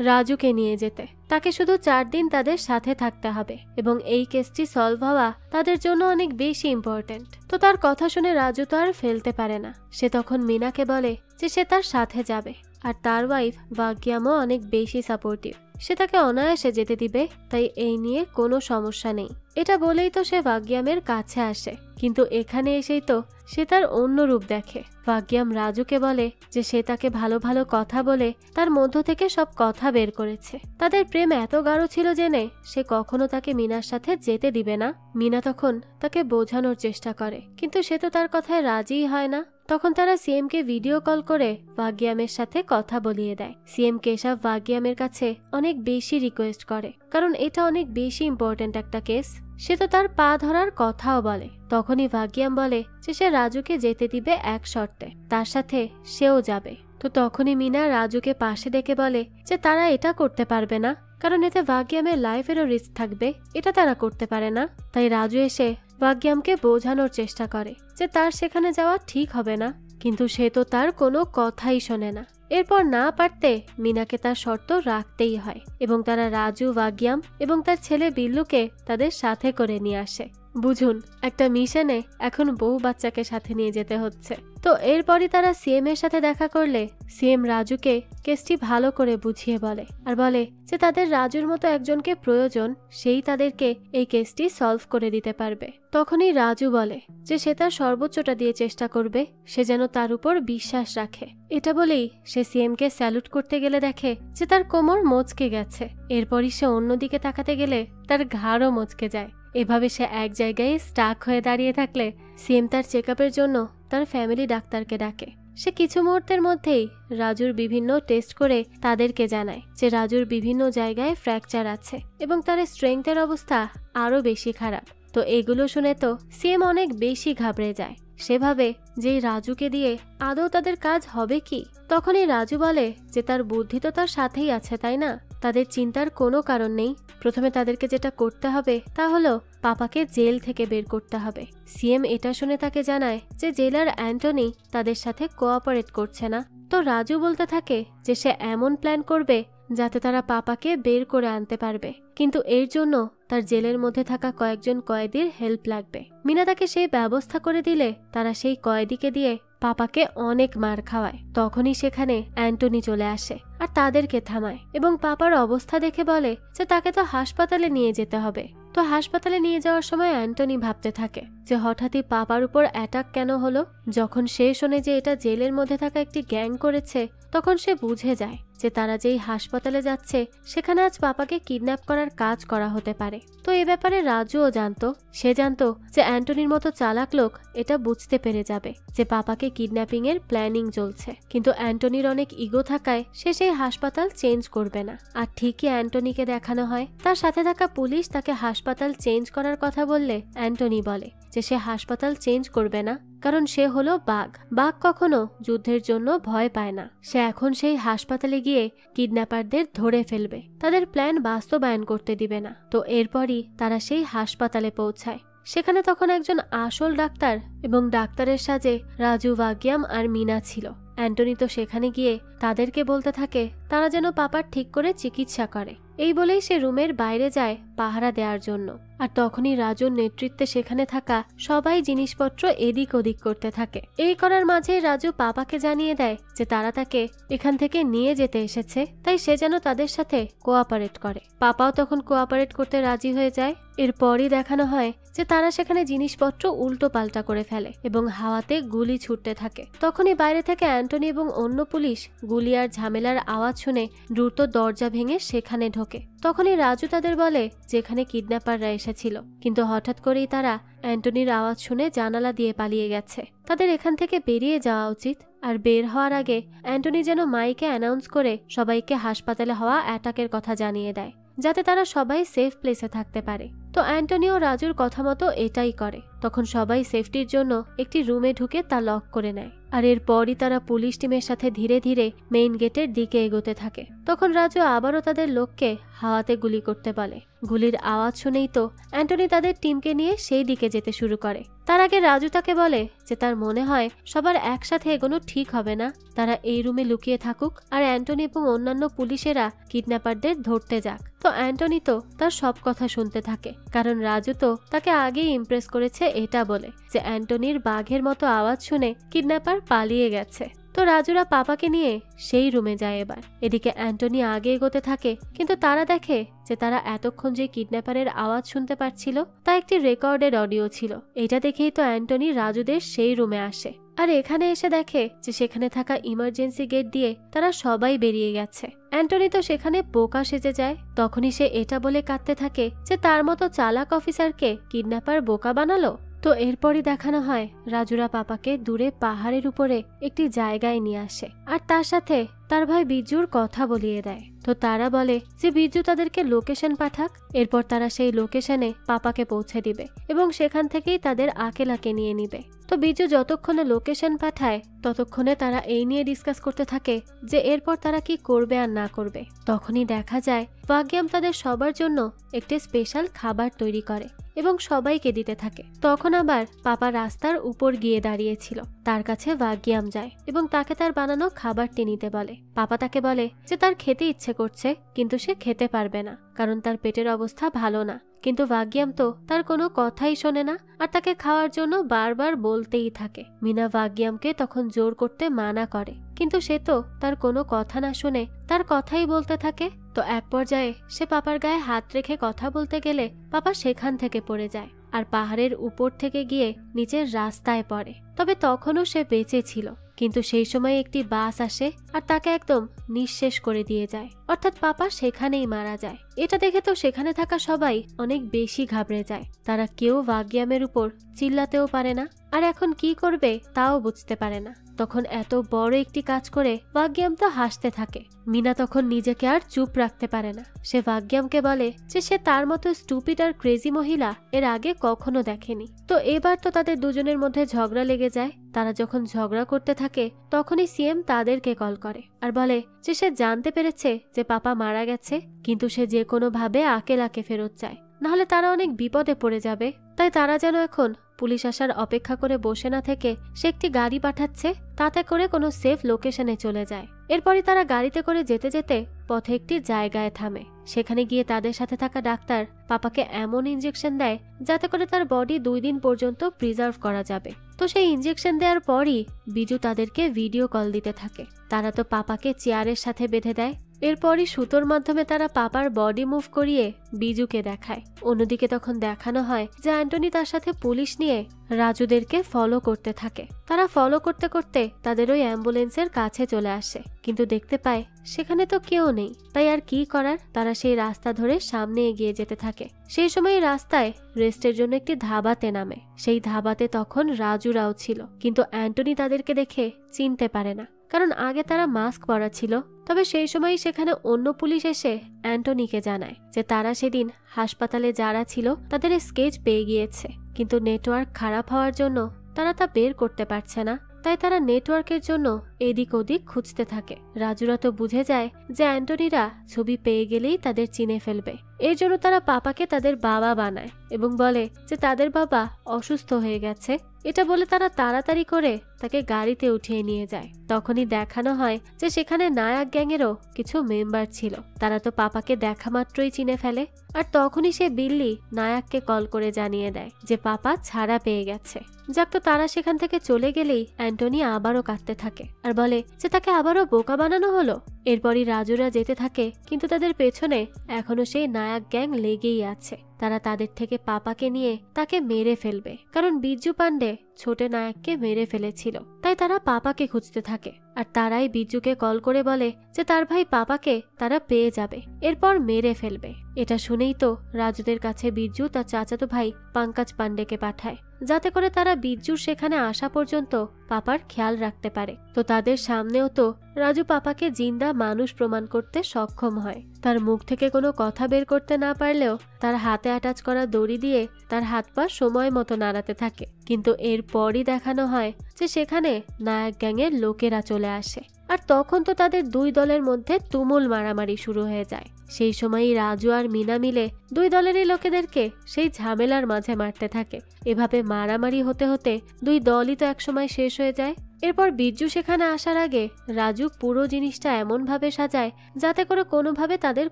রাজুকে নিয়ে যেতে। তাকে শুধু 4 দিন তাদের সাথে থাকতে হবে এবং এই কেসটি সলভ হওয়া তাদের জন্য অনেক বেশি ইম্পর্টেন্ট। তো তার কথা শুনে রাজু তো আর ফেলতে পারে না। সে তখন মিনাকে বলে যে সে তার সাথে যাবে আর তার ওয়াইফ ভাগ্যামও অনেক বেশি সাপোর্টিভ, সে তাকে অনায়াসে যেতে দিবে, তাই এই নিয়ে কোনো সমস্যা নেই। এটা বলেই তো সে ভাগ্যামের কাছে আসে, কিন্তু এখানে এসেই তো সে তার অন্য রূপ দেখে। ভাগ্যাম রাজুকে বলে যে সে তাকে ভালো ভালো কথা বলে তার মধ্য থেকে সব কথা বের করেছে। তাদের প্রেম এত গাঢ় ছিল জেনে সে কখনো তাকে মিনার সাথে যেতে দিবে না। মিনা তখন তাকে বোঝানোর চেষ্টা করে, কিন্তু সে তো তার কথায় রাজিই হয় না। তখন তারা সিএমকে ভিডিও কল করে ভাগ্যামের সাথে কথা বলিয়ে দেয়। সিএম কেশব ভাগ্যামের কাছে অনেক বেশি রিকোয়েস্ট করে, কারণ এটা অনেক বেশি ইম্পর্টেন্ট একটা কেস। সে তো তার পা ধরার কথাও বলে। তখনই ভাগ্যাম বলে যে সে রাজুকে যেতে দিবে এক শর্তে, তার সাথে সেও যাবে। তো তখনই মিনা রাজুকে পাশে ডেকে বলে যে তারা এটা করতে পারবে না, কারণ এতে ভাগ্যামের লাইফেরও রিস্ক থাকবে, এটা তারা করতে পারে না। তাই রাজু এসে ভাগ্যামকে বোঝানোর চেষ্টা করে যে তার সেখানে যাওয়া ঠিক হবে না, কিন্তু সে তো তার কোনো কথাই শোনে না। এরপর না পারতে মিনাকে তার শর্ত রাখতেই হয় এবং তারা রাজু, ভাগ্যাম এবং তার ছেলে বিল্লুকে তাদের সাথে করে নিয়ে আসে। বুঝুন, একটা মিশনে এখন বউ বাচ্চাকে সাথে নিয়ে যেতে হচ্ছে। তো এরপরই তারা সিএম এর সাথে দেখা করলে সিএম রাজুকে কেসটি ভালো করে বুঝিয়ে বলে আর বলে যে তাদের রাজুর মতো একজনকে প্রয়োজন, সেই তাদেরকে এই কেসটি সলভ করে দিতে পারবে। তখনই রাজু বলে যে সে তার সর্বোচ্চটা দিয়ে চেষ্টা করবে, সে যেন তার উপর বিশ্বাস রাখে। এটা বলেই সে সিএমকে স্যালুট করতে গেলে দেখে যে তার কোমর মচকে গেছে। এরপরই সে অন্যদিকে তাকাতে গেলে তার ঘাড়ও মচকে যায়। এভাবে সে এক জায়গায় স্টাক হয়ে দাঁড়িয়ে থাকলে সিএম তার চেকআপের জন্য তার ফ্যামিলি ডাক্তারকে ডাকে। সে কিছু মুহূর্তের মধ্যেই রাজুর বিভিন্ন টেস্ট করে তাদেরকে জানায় যে রাজুর বিভিন্ন জায়গায় ফ্র্যাকচার আছে এবং তার স্ট্রেংথের অবস্থা আরো বেশি খারাপ। তো এগুলো শুনে তো সিএম অনেক বেশি ঘাবড়ে যায়। সে ভাবে যে রাজুকে দিয়ে আদৌ তাদের কাজ হবে কি। তখনই রাজু বলে যে তার বুদ্ধি তো তার সাথেই আছে, তাই না? তাদের চিন্তার কোনো কারণ নেই। প্রথমে তাদেরকে যেটা করতে হবে তা হলো পাপাকে জেল থেকে বের করতে হবে। সিএম এটা শুনে তাকে জানায় যে জেলার অ্যান্টনি তাদের সাথে কোঅপারেট করছে না। তো রাজু বলতে থাকে যে সে এমন প্ল্যান করবে যাতে তারা পাপাকে বের করে আনতে পারবে, কিন্তু এর জন্য তার জেলের মধ্যে থাকা কয়েকজন কয়েদির হেল্প লাগবে। মিনা তাকে সেই ব্যবস্থা করে দিলে তারা সেই কয়েদিকে দিয়ে পাপাকে অনেক মার খাওয়ায়। তখনই সেখানে অ্যান্টনি চলে আসে আর তাদেরকে থামায় এবং পাপার অবস্থা দেখে বলে যে তাকে তো হাসপাতালে নিয়ে যেতে হবে। তো হাসপাতালে নিয়ে যাওয়ার সময় অ্যান্টনি ভাবতে থাকে যে হঠাৎই পাপার উপর অ্যাটাক কেন হলো। যখন সে শোনে যে এটা জেলের মধ্যে থাকা একটি গ্যাং করেছে, তখন সে বুঝে যায় যে তারা যেই হাসপাতালে যাচ্ছে সেখানে আজ পাপাকে কিডন্যাপ করার কাজ করা হতে পারে। তো এ ব্যাপারে রাজুও জানতো। সে জানতো যে অ্যান্টনির মতো চালাক লোক এটা বুঝতে পেরে যাবে যে পাপাকে কিডন্যাপিং এর প্ল্যানিং চলছে, কিন্তু অ্যান্টনির অনেক ইগো থাকায় সে সেই হাসপাতাল চেঞ্জ করবে না। আর ঠিকই অ্যান্টনিকে দেখানো হয় তার সাথে থাকা পুলিশ তাকে হাসপাতাল চেঞ্জ করার কথা বললে অ্যান্টনি বলে যে সে হাসপাতাল চেঞ্জ করবে না, কারণ সে হলো বাঘ। বাঘ কখনো যুদ্ধের জন্য ভয় পায় না। সে এখন সেই হাসপাতালে গিয়ে কিডন্যাপারদের ধরে ফেলবে, তাদের প্ল্যান বাস্তবায়ন করতে দিবে না। তো এরপরই তারা সেই হাসপাতালে পৌঁছায়। সেখানে তখন একজন আসল ডাক্তার এবং ডাক্তারের সাজে রাজু, ভাগ্যাম আর মিনা ছিল। অ্যান্টনি তো সেখানে গিয়ে তাদেরকে বলতে থাকে তারা যেন পাপার ঠিক করে চিকিৎসা করে। এই বলেই সে রুমের বাইরে যায় পাহারা দেওয়ার জন্য। আর তখনই রাজুর নেতৃত্বে সেখানে থাকা সবাই জিনিসপত্র এদিক ওদিক করতে থাকে। এই করার মাঝে রাজু পাপাকে জানিয়ে দেয় যে তারা তাকে এখান থেকে নিয়ে যেতে এসেছে, তাই সে যেন তাদের সাথে কোঅপারেট করে। পাপাও তখন কোঅপারেট করতে রাজি হয়ে যায়। এরপরই দেখানো হয় যে তারা সেখানে জিনিসপত্র উল্টো পাল্টা করে ফেলে এবং হাওয়াতে গুলি ছুটতে থাকে। তখনই বাইরে থেকে অ্যান্টনি এবং অন্য পুলিশ গুলি আর ঝামেলার আওয়াজ শুনে দ্রুত দরজা ভেঙে সেখানে ঢোকে। তখনই রাজু তাদের বলে যেখানে কিডন্যাপাররা এসেছিল, কিন্তু হঠাৎ করেই তারা অ্যান্টনির আওয়াজ শুনে জানালা দিয়ে পালিয়ে গেছে। তাদের এখান থেকে বেরিয়ে যাওয়া উচিত। আর বের হওয়ার আগে অ্যান্টনি যেন মাইকে অ্যানাউন্স করে সবাইকে হাসপাতালে হওয়া অ্যাটাকের কথা জানিয়ে দেয়, যাতে তারা সবাই সেফ প্লেসে থাকতে পারে। তো অ্যান্টনিও রাজুর কথা মতো এটাই করে। তখন সবাই সেফটির জন্য একটি রুমে ঢুকে তা লক করে নেয়। আর এরপরই তারা পুলিশ টিমের সাথে ধীরে ধীরে মেইন গেটের দিকে এগোতে থাকে। তখন রাজু আবারও তাদের লোককে হাওয়াতে গুলি করতে বলে। গুলির আওয়াজ শুনেই তো অ্যান্টনি তাদের টিমকে নিয়ে সেই দিকে যেতে শুরু করে। তার আগে রাজু তাকে বলে যে তার মনে হয় সবার একসাথে এগোনো ঠিক হবে না, তারা এই রুমে লুকিয়ে থাকুক আর অ্যান্টনি এবং অন্যান্য পুলিশেরা কিডন্যাপারদের ধরতে যাক। তো অ্যান্টনি তো তার সব কথা শুনতে থাকে, কারণ রাজু তো তাকে আগেই ইমপ্রেস করেছে এটা বলে যে অ্যান্টনির বাঘের মতো আওয়াজ শুনে কিডন্যাপার পালিয়ে গেছে। তো রাজুরা পাপাকে নিয়ে সেই রুমে যায়। এবার এদিকে অ্যান্টনি আগে এগোতে থাকে, কিন্তু তারা দেখে যে তারা এতক্ষণ যে কিডন্যাপারের আওয়াজ শুনতে পাচ্ছিল তা একটি রেকর্ডেড অডিও ছিল। এটা দেখেই তো অ্যান্টনি রাজুদের সেই রুমে আসে আর এখানে এসে দেখে যে সেখানে থাকা ইমার্জেন্সি গেট দিয়ে তারা সবাই বেরিয়ে গেছে। অ্যান্টনি তো সেখানে বোকা সেজে যায়। তখনই সে এটা বলে কাঁদতে থাকে যে তার মতো চালাক অফিসারকে কিডন্যাপার বোকা বানালো। তো এরপরই দেখানো হয় রাজুরা পাপাকে দূরে পাহাড়ের উপরে একটি জায়গায় নিয়ে আসে আর তার সাথে তার ভাই বিজুর কথা বলিয়ে দেয়। তো তারা বলে যে বিজু তাদেরকে লোকেশন পাঠাক, এরপর তারা সেই লোকেশনে পাপাকে পৌঁছে দিবে এবং সেখান থেকেই তাদের আকেলাকে নিয়ে নিবে। তো বিজু যতক্ষণে লোকেশন পাঠায় ততক্ষণে তারা এই নিয়ে ডিসকাস করতে থাকে যে এরপর তারা কি করবে আর না করবে। তখনই দেখা যায় ভাগ্যাম তাদের সবার জন্য একটি স্পেশাল খাবার তৈরি করে এবং সবাইকে দিতে থাকে। তখন আবার পাপা রাস্তার উপর গিয়ে দাঁড়িয়েছিল, তার কাছে ভাগ্যাম যায় এবং তাকে তার বানানো খাবারটি নিতে বলে। পাপা তাকে বলে যে তার খেতে ইচ্ছে করছে, কিন্তু সে খেতে পারবে না কারণ তার পেটের অবস্থা ভালো না। কিন্তু ভাগ্যাম তো তার কোনো কথাই শোনে না আর তাকে খাওয়ার জন্য বারবার বলতেই থাকে। মিনা ভাগ্যামকে তখন জোর করতে মানা করে, কিন্তু সে তো তার কোনো কথা না শুনে তার কথাই বলতে থাকে। তো এক পর্যায়ে সে পাপার গায়ে হাত রেখে কথা বলতে গেলে পাপা সেখান থেকে পড়ে যায় আর পাহাড়ের উপর থেকে গিয়ে নিচের রাস্তায় পড়ে। তবে তখনও সে বেঁচে ছিল, কিন্তু সেই সময় একটি বাস আসে আর তাকে একদম নিঃশেষ করে দিয়ে যায়, অর্থাৎ পাপা সেখানেই মারা যায়। এটা দেখে তো সেখানে থাকা সবাই অনেক বেশি ঘাবড়ে যায়। তারা কেউ ভাগ্যামের উপর চিল্লাতেও পারে না আর এখন কি করবে তাও বুঝতে পারে না। তখন এত বড় একটি কাজ করে ভাগ্যাম তো হাসতে থাকে। মিনা তখন নিজেকে আর চুপ রাখতে পারে না। সে ভাগ্যামকে বলে যে সে তার মতো স্টুপিড আর ক্রেজি মহিলা এর আগে কখনো দেখেনি। তো এবার তো তাদের দুজনের মধ্যে ঝগড়া লেগে যায়। তারা যখন ঝগড়া করতে থাকে তখনই সিএম তাদেরকে কল করে আর বলে যে সে জানতে পেরেছে যে পাপা মারা গেছে, কিন্তু সে যে কোনো ভাবে আকেলাকে ফেরত চায়, নাহলে তারা অনেক বিপদে পড়ে যাবে। তাই তারা যেন এখন পুলিশ আসার অপেক্ষা করে বসে না থেকে সে একটি গাড়ি পাঠাচ্ছে, তাতে করে কোনো সেফ লোকেশনে চলে যায়। এরপরই তারা গাড়িতে করে যেতে যেতে পথে একটি জায়গায় থামে। সেখানে গিয়ে তাদের সাথে থাকা ডাক্তার পাপাকে এমন ইনজেকশন দেয় যাতে করে তার বডি 2 দিন পর্যন্ত প্রিজার্ভ করা যাবে। তো সেই ইনজেকশন দেওয়ার পরই বিজু তাদেরকে ভিডিও কল দিতে থাকে। তারা তো পাপাকে চেয়ারের সাথে বেঁধে দেয়। এরপরই সুতোর মাধ্যমে তারা পাপার বডি মুভ করিয়ে বিজুকে দেখায়। অন্যদিকে তখন দেখানো হয় যে অ্যান্টনি তার সাথে পুলিশ নিয়ে রাজুদেরকে ফলো করতে থাকে। তারা ফলো করতে করতে তাদের ওই অ্যাম্বুলেন্সের কাছে চলে আসে, কিন্তু দেখতে পায় সেখানে তো কেউ নেই। তাই আর কি করার, তারা সেই রাস্তা ধরে সামনে এগিয়ে যেতে থাকে। সেই সময় রাস্তায় রেস্টের জন্য একটি ধাবাতে নামে। সেই ধাবাতে তখন রাজুরাও ছিল, কিন্তু অ্যান্টনি তাদেরকে দেখে চিনতে পারে না, কারণ আগে তারা মাস্ক পরা ছিল। তবে সেই সময় সেখানে অন্য পুলিশ এসে অ্যান্টনিকে জানায় যে তারা সেদিন হাসপাতালে যারা ছিল তাদের স্কেচ পেয়ে গিয়েছে, কিন্তু নেটওয়ার্ক খারাপ হওয়ার জন্য তারা তা বের করতে পারছে না। তাই তারা নেটওয়ার্কের জন্য এদিক ওদিক খুঁজতে থাকে। রাজুরা তো বুঝে যায় যে অ্যান্টনিরা ছবি পেয়ে গেলেই তাদের চিনে ফেলবে। এর জন্য তারা পাপাকে তাদের বাবা বানায় এবং বলে যে তাদের বাবা অসুস্থ হয়ে গেছে। এটা বলে তারা তাড়াতাড়ি করে তাকে গাড়িতে উঠিয়ে নিয়ে যায়। তখনই দেখানো হয় যে সেখানে নায়ক গ্যাংয়েরও কিছু মেম্বার ছিল। তারা তো পাপাকে দেখা মাত্রই চিনে ফেলে। আর তখনই সে বিল্লি নায়ককে কল করে জানিয়ে দেয় যে পাপা ছাড়া পেয়ে গেছে। যাক, তো তারা সেখান থেকে চলে গেলেই অ্যান্টনি আবারও কাঁদতে থাকে আর বলে যে তাকে আবারও বোকা বানানো হলো। এরপরই রাজুরা যেতে থাকে, কিন্তু তাদের পেছনে এখনো সেই নায়ক গ্যাং লেগেই আছে। তারা তাদের থেকে পাপাকে নিয়ে তাকে মেরে ফেলবে, কারণ বিজ্জু পান্ডে ছোট নায়ককে মেরে ফেলেছিল। তাই তারা পাপাকে খুঁজতে থাকে আর তারাই বিজ্জুকে কল করে বলে যে তার ভাই পাপাকে তারা পেয়ে যাবে, এরপর মেরে ফেলবে। এটা শুনেই তো রাজুদের কাছে বিজ্জু তার চাচাতো ভাই পঙ্কজ পান্ডেকে পাঠায়, যাতে করে তারা বিজ্জুর সেখানে আসা পর্যন্ত পাপার খেয়াল রাখতে পারে। তো তাদের সামনেও তো রাজু পাপাকে জিন্দা মানুষ প্রমাণ করতে সক্ষম হয়। তার মুখ থেকে কোনো কথা বের করতে না পারলেও তার হাতে অ্যাটাচ করা দড়ি দিয়ে তার হাত পা সময় মতো নাড়াতে থাকে। কিন্তু এরপরই দেখানো হয় যে সেখানে নায়ক গ্যাংয়ের লোকেরা চলে আসে। আর তখন তো তাদের দুই দলের মধ্যে তুমুল মারামারি শুরু হয়ে যায়। সেই সময়ই রাজু আর মিনা মিলে দুই দলেরই লোকেদেরকে সেই ঝামেলার মাঝে মারতে থাকে। এভাবে মারামারি হতে হতে দুই দলই তো একসময় শেষ হয়ে যায়। এরপর বিজ্জু সেখানে আসার আগে রাজু পুরো জিনিসটা এমন ভাবে সাজায় যাতে করে কোনোভাবে তাদের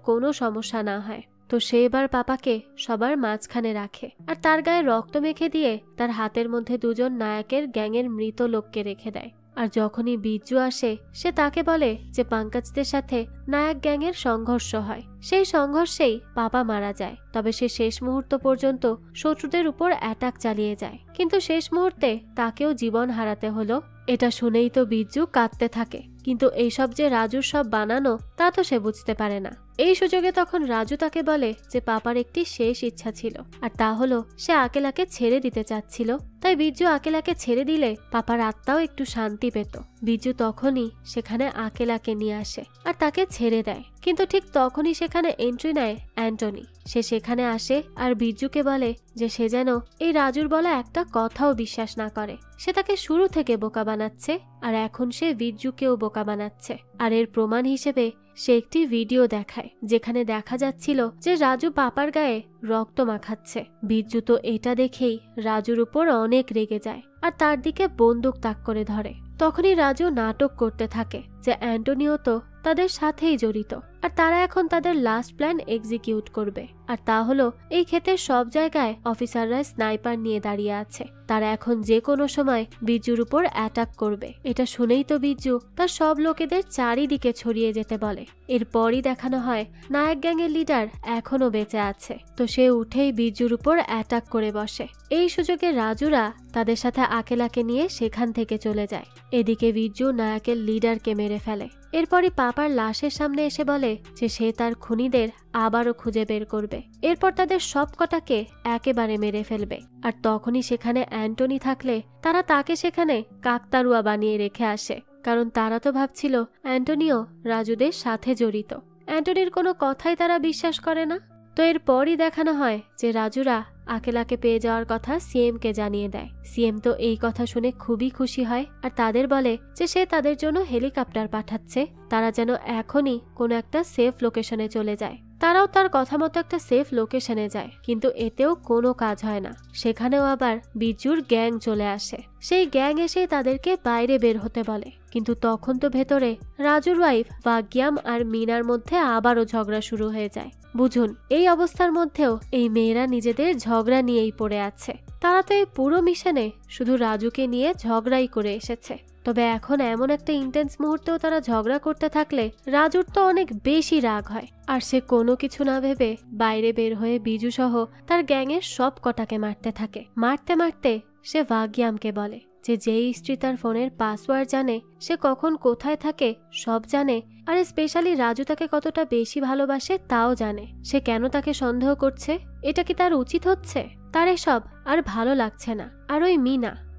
কোনো সমস্যা না হয়। তো সে এবার পাপাকে সবার মাঝখানে রাখে আর তার গায়ে রক্ত মেখে দিয়ে তার হাতের মধ্যে দুজন নায়কের গ্যাংয়ের মৃত লোককে রেখে দেয়। আর যখনই বিজ্জু আসে সে তাকে বলে যে পঙ্কজদের সাথে নায়ক গ্যাংয়ের সংঘর্ষ হয়। সেই সংঘর্ষেই পাপা মারা যায়। তবে সে শেষ মুহূর্ত পর্যন্ত শত্রুদের উপর অ্যাটাক চালিয়ে যায়, কিন্তু শেষ মুহূর্তে তাকেও জীবন হারাতে হলো। এটা শুনেই তো বিজ্জু কাঁদতে থাকে, কিন্তু এইসব যে রাজুর সব বানানো তা তো সে বুঝতে পারে না। এই সুযোগে তখন রাজু তাকে বলে যে পাপার একটি শেষ ইচ্ছা ছিল, আর তা হলো সে আকেলাকে ছেড়ে দিতে চাচ্ছিল। তাই বিজ্জু আকেলাকে ছেড়ে দিলে পাপার আত্মাও একটু শান্তি পেত। বিজ্জু তখনই সেখানে আকেলাকে নিয়ে আসে আর তাকে ছেড়ে দেয়। কিন্তু ঠিক তখনই সেখানে এন্ট্রি নেয় অ্যান্টনি। সে সেখানে আসে আর বিজ্জুকে বলে যে সে যেন এই রাজুর বলা একটা কথাও বিশ্বাস না করে। সে তাকে শুরু থেকে বোকা বানাচ্ছে আর এখন সে বিজ্জুকেও বোকা বানাচ্ছে। আর এর প্রমাণ হিসেবে সে একটি ভিডিও দেখায় যেখানে দেখা যাচ্ছিল যে রাজু পাপার গায়ে রক্ত মাখাচ্ছে। বিজ্জু তো এটা দেখেই রাজুর উপর অনেক রেগে যায় আর তার দিকে বন্দুক তাক করে ধরে। তখনই রাজু নাটক করতে থাকে যে অ্যান্টনিও তো তাদের সাথেই জড়িত আর তারা এখন তাদের লাস্ট প্ল্যান এক্সিকিউট করবে। আর তা হলো এই ক্ষেতের সব জায়গায় অফিসাররা স্নাইপার নিয়ে দাঁড়িয়ে আছে। তারা এখন যে কোনো সময় বিজ্জুর উপর অ্যাটাক করবে। এটা শুনেই তো বিজ্জু তার সব লোকেদের চারিদিকে ছড়িয়ে যেতে বলে। এরপরই দেখানো হয় নায়ক গ্যাংয়ের লিডার এখনো বেঁচে আছে। তো সে উঠেই বিজ্জুর উপর অ্যাটাক করে বসে। এই সুযোগে রাজুরা তাদের সাথে আকেলাকে নিয়ে সেখান থেকে চলে যায়। এদিকে বিজ্জু নায়কের লিডারকে মেরে ফেলে। এরপরই পাপার লাশের সামনে এসে বলে যে সে তার খুনিদের আবারও খুঁজে বের করবে। এরপর তাদের সব কটাকে একেবারে মেরে ফেলবে। আর তখনই সেখানে অ্যান্টনি থাকলে তারা তাকে সেখানে কাকতারুয়া বানিয়ে রেখে আসে, কারণ তারা তো ভাবছিল অ্যান্টনিও রাজুদের সাথে জড়িত। অ্যান্টনির কোনো কথাই তারা বিশ্বাস করে না। তো এরপরই দেখানো হয় যে রাজুরা আকেলাকে পেয়ে যাওয়ার কথা সিএমকে জানিয়ে দেয়। সিএম তো এই কথা শুনে খুবই খুশি হয় আর তাদের বলে যে সে তাদের জন্য হেলিকপ্টার পাঠাচ্ছে, তারা যেন এখনই কোনো একটা সেফ লোকেশনে চলে যায়। তারাও তার কথা মতো একটা সেফ লোকেশনে যায়, কিন্তু এতেও কোনো কাজ হয় না। সেখানেও আবার বিজ্জুর গ্যাং চলে আসে। সেই গ্যাং এসে তাদেরকে বাইরে বের হতে বলে, কিন্তু তখন তো ভেতরে রাজুর ওয়াইফ ভাগ্যাম আর মিনার মধ্যে আবারও ঝগড়া শুরু হয়ে যায়। বুঝুন, এই অবস্থার মধ্যেও এই মেয়েরা নিজেদের ঝগড়া নিয়েই পড়ে আছে। তারা তো এই পুরো মিশনে শুধু রাজুকে নিয়ে ঝগড়াই করে এসেছে। তবে এখন এমন একটা ইন্টেন্স মুহূর্তেও তারা ঝগড়া করতে থাকলে রাজুর তো অনেক বেশি রাগ হয়। আর সে কোনো কিছু না ভেবে বাইরে বের হয়ে বিজু সহ তার গ্যাংয়ের সব কটাকে মারতে থাকে। মারতে মারতে সে ভাগ্যামকে বলে যে যেই স্ত্রী তার ফোনের পাসওয়ার্ড জানে, সে কখন কোথায় থাকে সব জানে, আর স্পেশালি রাজু তাকে কতটা বেশি ভালোবাসে তাও জানে। সে কেন তাকে সন্দেহ করছে? এটা কি তার উচিত হচ্ছে? তার এসব আর ভালো লাগছে না। আর ওই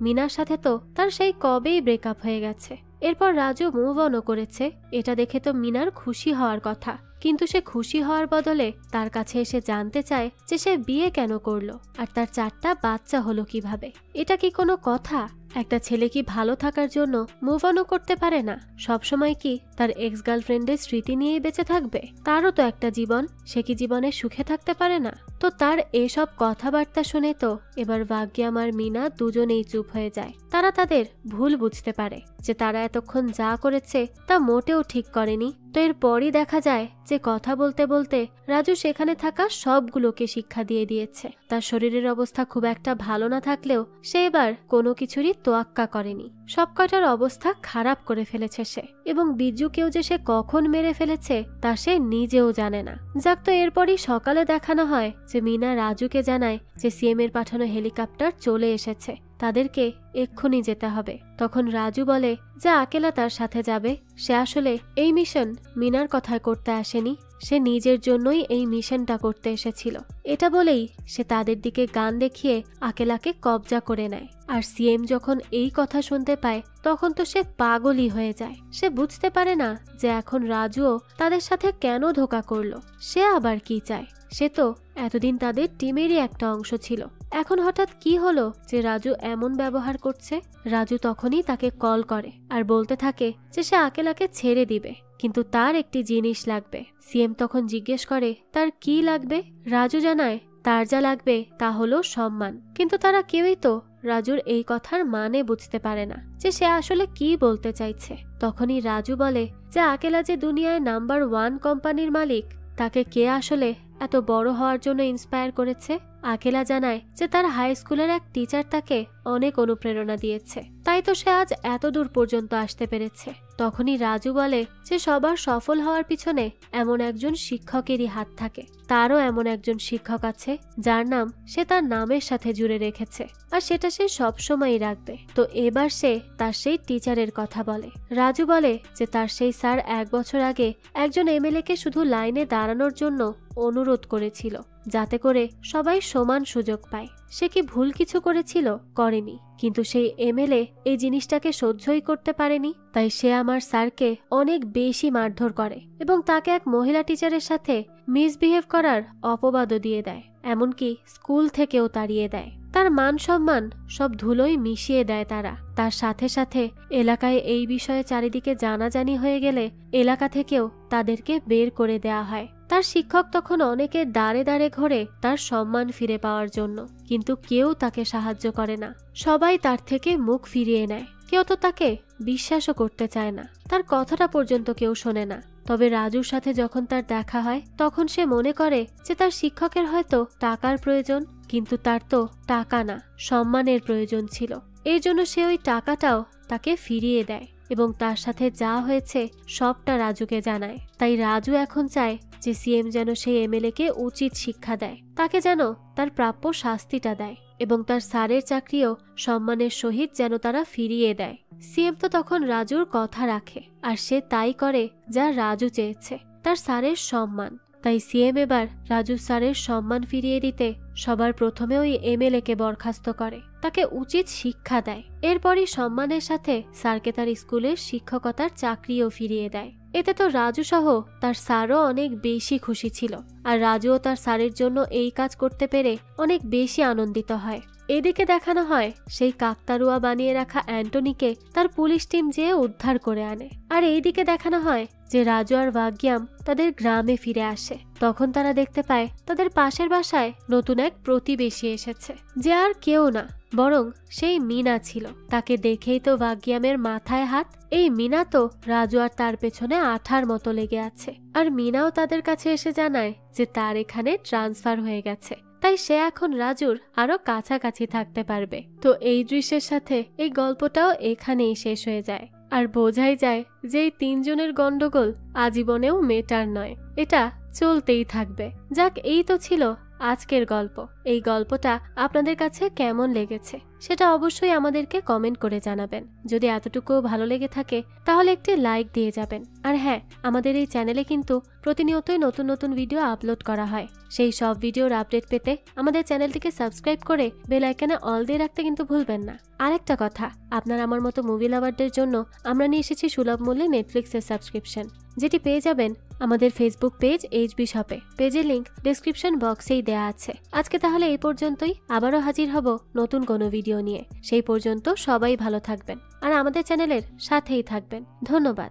মিনার সাথে তো তার সেই কবেই ব্রেকআপ হয়ে গেছে। এরপর রাজু মুভ অনও করেছে। এটা দেখে তো মিনার খুশি হওয়ার কথা, কিন্তু সে খুশি হওয়ার বদলে তার কাছে এসে জানতে চায় যে সে বিয়ে কেন করলো আর তার 4টা বাচ্চা হলো কিভাবে। এটা কি কোনো কথা? একটা ছেলে কি ভালো থাকার জন্য মুভ অনও করতে পারে না? সবসময় কি তার এক্স গার্লফ্রেন্ডের স্মৃতি নিয়েই বেঁচে থাকবে? তারও তো একটা জীবন, সে কি জীবনে সুখে থাকতে পারে না? তো তার এসব কথাবার্তা শুনে তো এবার ভাগ্যাম আর মিনা দুজনেই চুপ হয়ে যায়। তারা তাদের ভুল বুঝতে পারে যে তারা এতক্ষণ যা করেছে তা মোটেও ঠিক করেনি। তো এরপরই দেখা যায় যে কথা বলতে বলতে রাজু সেখানে থাকা সবগুলোকে শিক্ষা দিয়ে দিয়েছে। তার শরীরের অবস্থা খুব একটা ভালো না থাকলেও সে এবার কোনো কিছুরই তোয়াক্কা করেনি। সব কটার অবস্থা খারাপ করে ফেলেছে সে, এবং বিজ্জুকেও যে সে কখন মেরে ফেলেছে তা সে নিজেও জানে না। যাক, তো এরপরই সকালে দেখানো হয় যে মিনা রাজুকে জানায় যে সিএম এর পাঠানো হেলিকপ্টার চলে এসেছে, তাদেরকে এক্ষুনি যেতে হবে। তখন রাজু বলে যে আকেলা তার সাথে যাবে। সে আসলে এই মিশন মিনার কথায় করতে আসেনি, সে নিজের জন্যই এই মিশনটা করতে এসেছিল। এটা বলেই সে তাদের দিকে গান দেখিয়ে আকেলাকে কবজা করে নেয়। আর সিএম যখন এই কথা শুনতে পায় তখন তো সে পাগলই হয়ে যায়। সে বুঝতে পারে না যে এখন রাজুও তাদের সাথে কেন ধোঁকা করলো, সে আবার কি চায়। সে তো এতদিন তাদের টিমেরই একটা অংশ ছিল, এখন হঠাৎ কি হলো যে রাজু এমন ব্যবহার করছে। রাজু তখনই তাকে কল করে আর বলতে থাকে যে সে আকেলাকে ছেড়ে দিবে, কিন্তু তার একটি জিনিস লাগবে। সিএম তখন জিজ্ঞেস করে তার কি লাগবে। রাজু জানায় তার যা লাগবে তা হলো সম্মান। কিন্তু তারা কেউই তো রাজুর এই কথার মানে বুঝতে পারে না যে সে আসলে কি বলতে চাইছে। তখনই রাজু বলে যে আকেলা যে দুনিয়ায় নাম্বার 1 কোম্পানির মালিক, তাকে কে আসলে এত বড় হওয়ার জন্য ইন্সপায়ার করেছে। আকেলা জানায় যে তার হাই স্কুলের এক টিচার তাকে অনেক অনুপ্রেরণা দিয়েছে, তাই তো সে আজ এত দূর পর্যন্ত আসতে পেরেছে। তখনই রাজু বলে যে সবার সফল হওয়ার পিছনে এমন একজন শিক্ষকেরই হাত থাকে, তারও এমন একজন শিক্ষক আছে যার নাম সে তার নামের সাথে জুড়ে রেখেছে, আর সেটা সে সবসময়ই রাখবে। তো এবার সে তার সেই টিচারের কথা বলে। রাজু বলে যে তার সেই স্যার 1 বছর আগে একজন এমএলএ কে শুধু লাইনে দাঁড়ানোর জন্য অনুরোধ করেছিল, যাতে করে সবাই সমান সুযোগ পায়। সে কি ভুল কিছু করেছিল? করেনি, কিন্তু সেই এমএলএ এই জিনিসটাকে সহ্যই করতে পারেনি, তাই সে আমার স্যারকে অনেক বেশি মারধর করে এবং তাকে এক মহিলা টিচারের সাথে মিসবিহেভ করার অপবাদও দিয়ে দেয়, এমনকি স্কুল থেকেও তাড়িয়ে দেয়। তার মান সম্মান সব ধুলোই মিশিয়ে দেয় তারা। তার সাথে সাথে এলাকায় এই বিষয়ে চারিদিকে জানাজানি হয়ে গেলে এলাকা থেকেও তাদেরকে বের করে দেয়া হয়। তার শিক্ষক তখন অনেকের দাঁড়ে দাঁড়ে ঘোরে তার সম্মান ফিরে পাওয়ার জন্য, কিন্তু কেউ তাকে সাহায্য করে না। সবাই তার থেকে মুখ ফিরিয়ে নেয়, কেউ তো তাকে বিশ্বাসও করতে চায় না, তার কথাটা পর্যন্ত কেউ শোনে না। তবে রাজুর সাথে যখন তার দেখা হয় তখন সে মনে করে যে তার শিক্ষকের হয়তো টাকার প্রয়োজন, কিন্তু তার তো টাকা না, সম্মানের প্রয়োজন ছিল। এর জন্য সে ওই টাকাটাও তাকে ফিরিয়ে দেয় এবং তার সাথে যা হয়েছে সবটা রাজুকে জানায়। তাই রাজু এখন চায় যে সিএম যেন সেই এমএলএ কে উচিত শিক্ষা দেয়, তাকে যেন তার প্রাপ্য শাস্তিটা দেয় এবং তার স্যারের চাকরিও সম্মানের সহিত যেন তারা ফিরিয়ে দেয়। সিএম তো তখন রাজুর কথা রাখে, আর সে তাই করে যা রাজু চেয়েছে, তার স্যারের সম্মান। তাই সিএম এবার রাজু স্যারের সম্মান ফিরিয়ে দিতে সবার প্রথমে ওই এমএলএ কে বরখাস্ত করে, তাকে উচিত শিক্ষা দেয়। এরপরই সম্মানের সাথে স্যারকে তার স্কুলের শিক্ষকতার চাকরিও ফিরিয়ে দেয়। এতে তো রাজু সহ তার স্যারও অনেক বেশি খুশি ছিল, আর রাজুও তার স্যারের জন্য এই কাজ করতে পেরে অনেক বেশি আনন্দিত হয়। এদিকে দেখানো হয় সেই কাকতারুয়া বানিয়ে রাখা অ্যান্টনিকে তার পুলিশ টিম যেয়ে উদ্ধার করে আনে, আর এইদিকে দেখানো হয় যে রাজু আর ভাগ্যাম তাদের গ্রামে ফিরে আসে। তখন তারা দেখতে পায় তাদের পাশের বাসায় নতুন এক প্রতিবেশী এসেছে, যে আর কেউ না বরং সেই মিনা ছিল। তাকে দেখেই তো ভাগ্যামের মাথায় হাত। এই মিনা তো রাজু আর তার পেছনে আঠার মতো লেগে আছে, আর মিনাও তাদের কাছে এসে জানায় যে তার এখানে ট্রান্সফার হয়ে গেছে, তাই সে এখন রাজুর আরো কাছাকাছি থাকতে পারবে। তো এই দৃশ্যের সাথে এই গল্পটাও এখানেই শেষ হয়ে যায়, আর বোঝাই যায় যে এই 3 জনের গন্ডগোল আজীবনেও মেটার নয়, এটা চলতেই থাকবে। যাক, এই তো ছিল আজকের গল্প। এই গল্পটা আপনাদের কাছে কেমন লেগেছে সেটা অবশ্যই আমাদেরকে কমেন্ট করে জানাবেন। যদি এতটুকু ভালো লেগে থাকে তাহলে একটি লাইক দিয়ে যাবেন। আর হ্যাঁ, আমাদের এই চ্যানেলে কিন্তু প্রতিনিয়তই নতুন নতুন ভিডিও আপলোড করা হয়। সেই সব ভিডিওর আপডেট পেতে আমাদের চ্যানেলটিকে সাবস্ক্রাইব করে বেল আইকনে অল দিয়ে রাখতে কিন্তু ভুলবেন না। আরেকটা কথা, আপনার আমার মতো মুভি লাভারদের জন্য আমরা নিয়ে এসেছি সুলভ মূল্যে নেটফ্লিক্সের সাবস্ক্রিপশন, যেটি পেয়ে যাবেন আমাদের ফেসবুক পেজ এইচবি শপে। পেজের লিংক ডেসক্রিপশন বক্সেই দেয়া আছে। আজকে তাহলে তাহলে এই পর্যন্তই, আবারও হাজির হব নতুন কোনো ভিডিও নিয়ে। সেই পর্যন্ত সবাই ভালো থাকবেন আর আমাদের চ্যানেলের সাথেই থাকবেন। ধন্যবাদ।